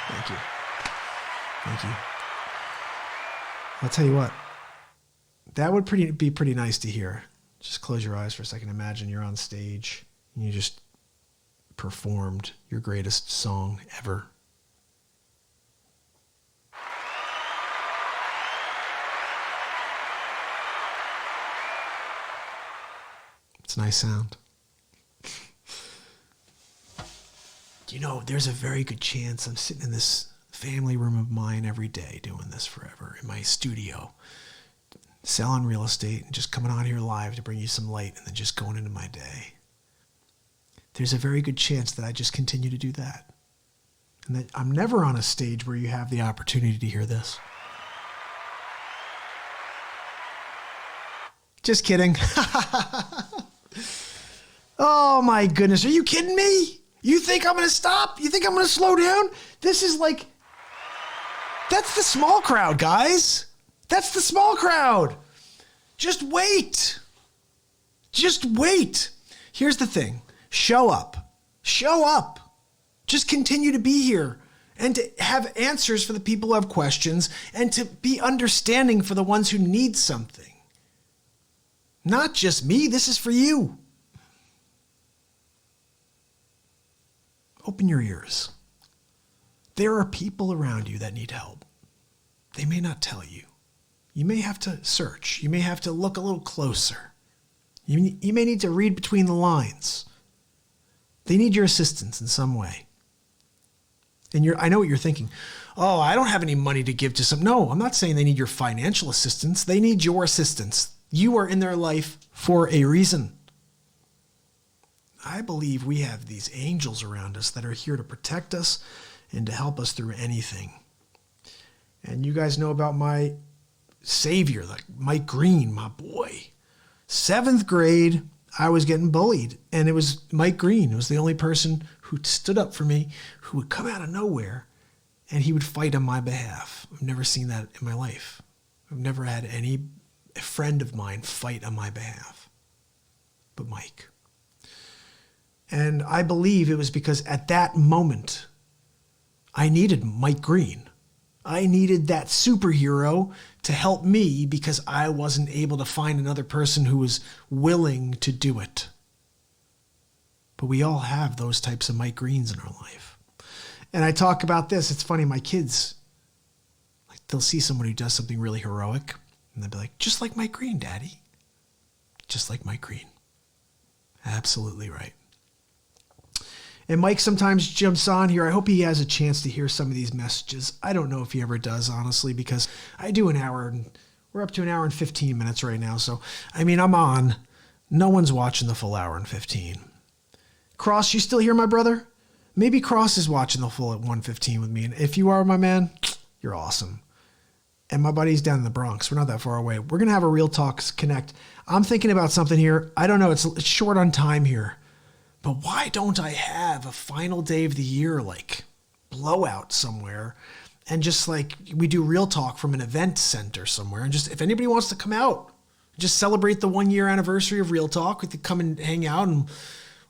Thank you. Thank you. I'll tell you what. That would be pretty nice to hear. Just close your eyes for a second. Imagine you're on stage and you just performed your greatest song ever. It's a nice sound. You know, there's a very good chance I'm sitting in this family room of mine every day doing this forever in my studio, selling real estate and just coming on here live to bring you some light and then just going into my day. There's a very good chance that I just continue to do that. And that I'm never on a stage where you have the opportunity to hear this. Just kidding. Oh my goodness. Are you kidding me? You think I'm going to stop? You think I'm going to slow down? This is like, that's the small crowd, guys. That's the small crowd. Just wait. Just wait. Here's the thing. Show up. Show up. Just continue to be here and to have answers for the people who have questions and to be understanding for the ones who need something. Not just me. This is for you. Open your ears. There are people around you that need help. They may not tell you. You may have to search. You may have to look a little closer. You may need to read between the lines. They need your assistance in some way. And I know what you're thinking. Oh, I don't have any money to give to some. No, I'm not saying they need your financial assistance. They need your assistance. You are in their life for a reason. I believe we have these angels around us that are here to protect us and to help us through anything. And you guys know about my savior, like Mike Green, my boy. 7th grade, I was getting bullied, and it was Mike Green. It was the only person who stood up for me, who would come out of nowhere, and he would fight on my behalf. I've never seen that in my life. I've never had any friend of mine fight on my behalf, but Mike. And I believe it was because at that moment, I needed Mike Green. I needed that superhero to help me because I wasn't able to find another person who was willing to do it. But we all have those types of Mike Greens in our life. And I talk about this. It's funny, my kids, like, they'll see someone who does something really heroic, and they'll be like, just like Mike Green, Daddy. Just like Mike Green. Absolutely right. And Mike sometimes jumps on here. I hope he has a chance to hear some of these messages. I don't know if he ever does, honestly, because I do an hour, and we're up to an hour and 15 minutes right now. So, I mean, I'm on. No one's watching the full hour and 15. Cross, you still here, my brother? Maybe Cross is watching the full at 1:15 with me. And if you are, my man, you're awesome. And my buddy's down in the Bronx. We're not that far away. We're going to have a Real Talks Connect. I'm thinking about something here. I don't know. It's short on time here. But why don't I have a final day of the year, like blowout somewhere, and just like we do Real Talk from an event center somewhere, and just if anybody wants to come out, just celebrate the 1 year anniversary of Real Talk. We could come and hang out and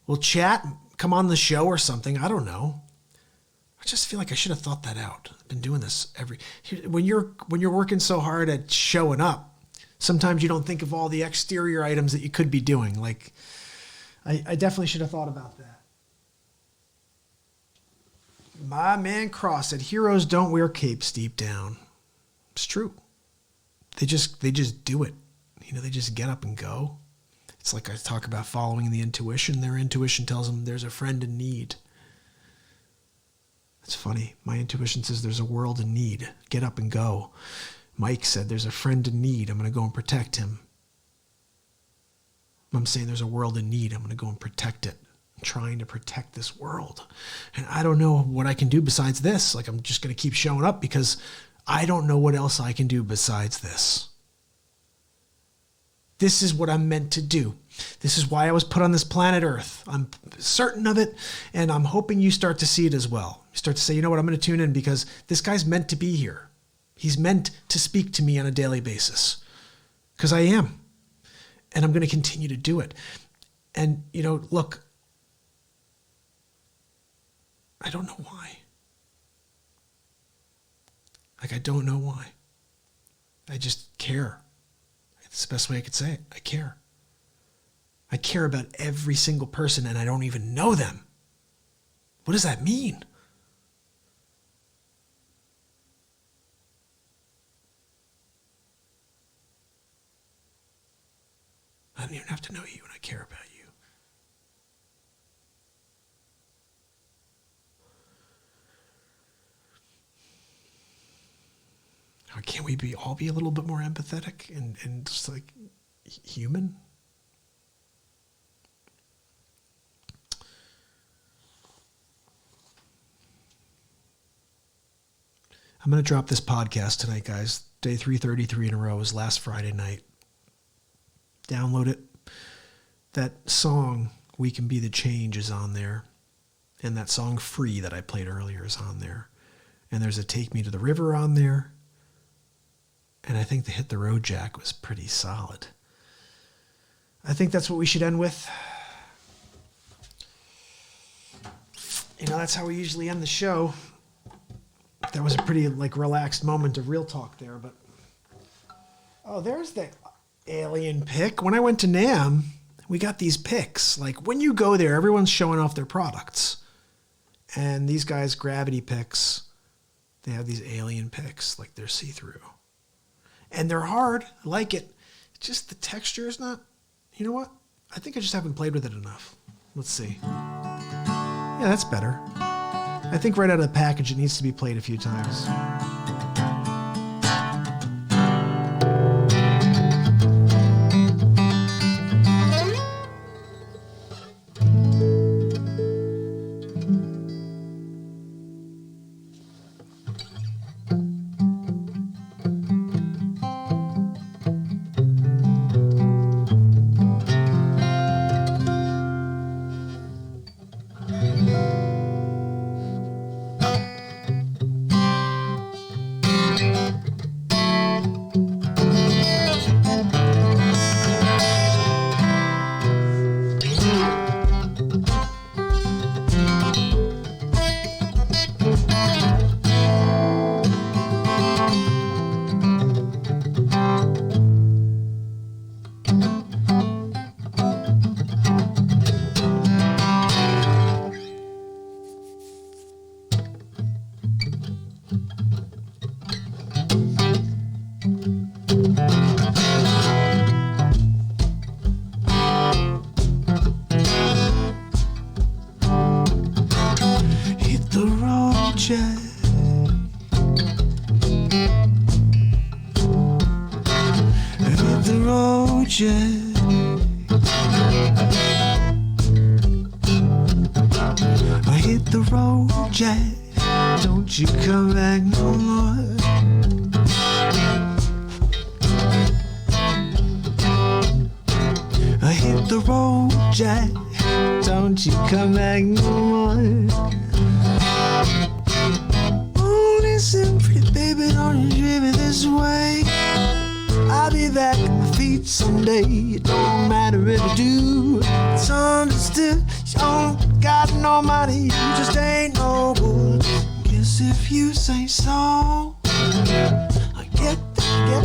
we'll chat, come on the show or something. I don't know. I just feel like I should have thought that out. I've been doing this when you're working so hard at showing up, sometimes you don't think of all the exterior items that you could be doing. Like, I definitely should have thought about that. My man Cross said, heroes don't wear capes deep down. It's true. They just do it. You know, they just get up and go. It's like I talk about following the intuition. Their intuition tells them there's a friend in need. It's funny. My intuition says there's a world in need. Get up and go. Mike said there's a friend in need. I'm going to go and protect him. I'm saying there's a world in need. I'm going to go and protect it. I'm trying to protect this world. And I don't know what I can do besides this. Like, I'm just going to keep showing up because I don't know what else I can do besides this. This is what I'm meant to do. This is why I was put on this planet Earth. I'm certain of it, and I'm hoping you start to see it as well. You start to say, you know what, I'm going to tune in because this guy's meant to be here. He's meant to speak to me on a daily basis because I am. And I'm going to continue to do it. And, you know, look, I don't know why. Like, I don't know why. I just care. It's the best way I could say it. I care. I care about every single person and I don't even know them. What does that mean? I don't even have to know you and I care about you. Can't we all be a little bit more empathetic and just like human? I'm going to drop this podcast tonight, guys. Day 333 in a row was last Friday night. Download it. That song, We Can Be the Change, is on there. And that song, Free, that I played earlier, is on there. And there's a Take Me to the River on there. And I think the Hit the Road Jack was pretty solid. I think that's what we should end with. You know, that's how we usually end the show. That was a pretty, like, relaxed moment of real talk there, but... Oh, there's the alien pic. When I went to NAMM, we got these pics. Like, when you go there, everyone's showing off their products. And these guys, Gravity Pics, they have these alien pics, like they're see-through. And they're hard. I like it. It's just the texture is not... You know what? I think I just haven't played with it enough. Let's see. Yeah, that's better. I think right out of the package it needs to be played a few times. the road, Jack. Don't you come back no more. I hit the road, Jack. Don't you come back no more. Oh, listen, pretty baby, don't you drive me this way. I'll be back on my feet someday. It don't matter if you do. It's understood. You don't got no money. You just ain't no good. Guess if you say so, I get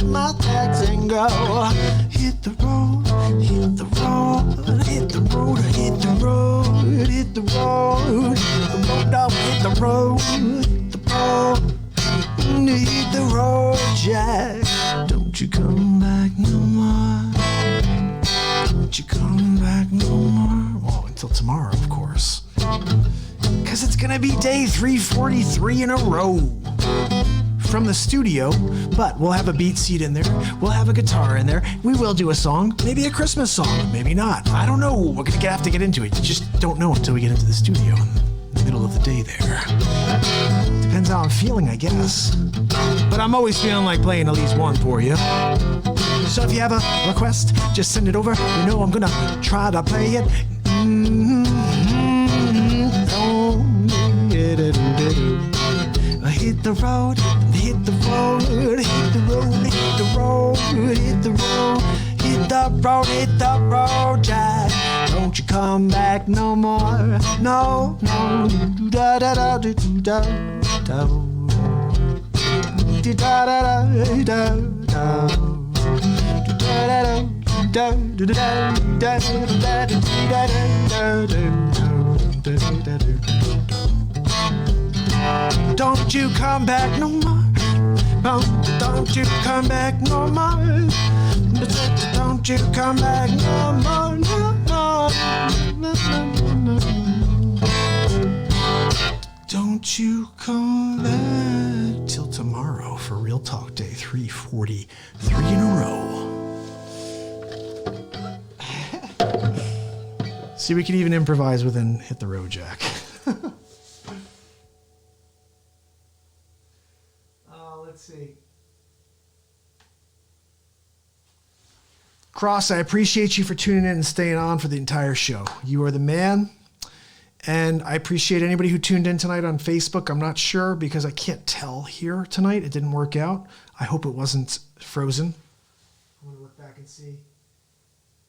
my tax and go. Hit the road, hit the road, hit the road, hit the road, hit the road, hit the road, dog, hit the road, hit the road, hit the road, Jack. Don't you come back no more. Don't you come back no more. Well, until tomorrow, of course. Because it's going to be day 343 in a row from the studio, but we'll have a beat seat in there. We'll have a guitar in there. We will do a song, maybe a Christmas song, maybe not. I don't know. We're going to have to get into it. You just don't know until we get into the studio in the middle of the day there. Depends how I'm feeling, I guess. But I'm always feeling like playing at least one for you. So if you have a request, just send it over. You know I'm gonna try to play it. Hit the road, hit the road, hit the road, hit the road, hit the road, hit the road, hit the road, Jack. Don't you come back no more. No, no. Da da da da da da da da da. Don't you come back no more. Don't you come back no more. Don't you come back no more. No, no, no, no. Don't you come back till tomorrow for Real Talk Day 343 in a row. See, we can even improvise within Hit the Road, Jack. Let's see. Cross, I appreciate you for tuning in and staying on for the entire show. You are the man. And I appreciate anybody who tuned in tonight on Facebook. I'm not sure because I can't tell here tonight. It didn't work out. I hope it wasn't frozen. I'm going to look back and see.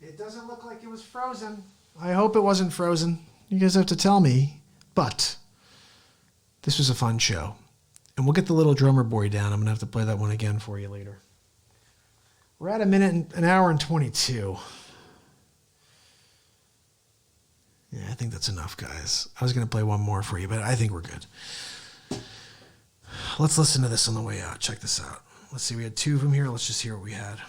It doesn't look like it was frozen. I hope it wasn't frozen. You guys have to tell me. But this was a fun show. And we'll get the little drummer boy down. I'm going to have to play that one again for you later. We're at an hour and 22. Yeah, I think that's enough, guys. I was going to play one more for you, but I think we're good. Let's listen to this on the way out. Check this out. Let's see. We had two of them here. Let's just hear what we had.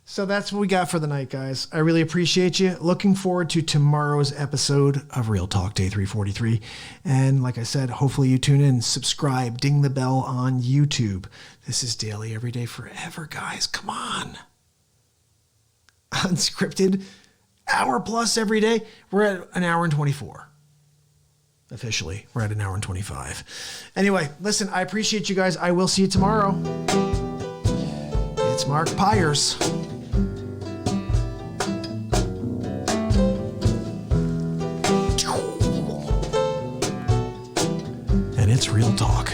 So that's what we got for the night, guys. I really appreciate you. Looking forward to tomorrow's episode of Real Talk Day 343. And like I said, hopefully you tune in, subscribe, ding the bell on YouTube. This is daily, every day, forever, guys. Come on. unscripted, hour plus every day. We're at an hour and 24. Officially, we're at an hour and 25. Anyway, listen, I appreciate you guys. I will see you tomorrow. It's Mark Pires. And it's Real Talk.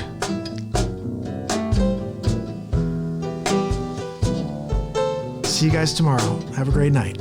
See you guys tomorrow. Have a great night.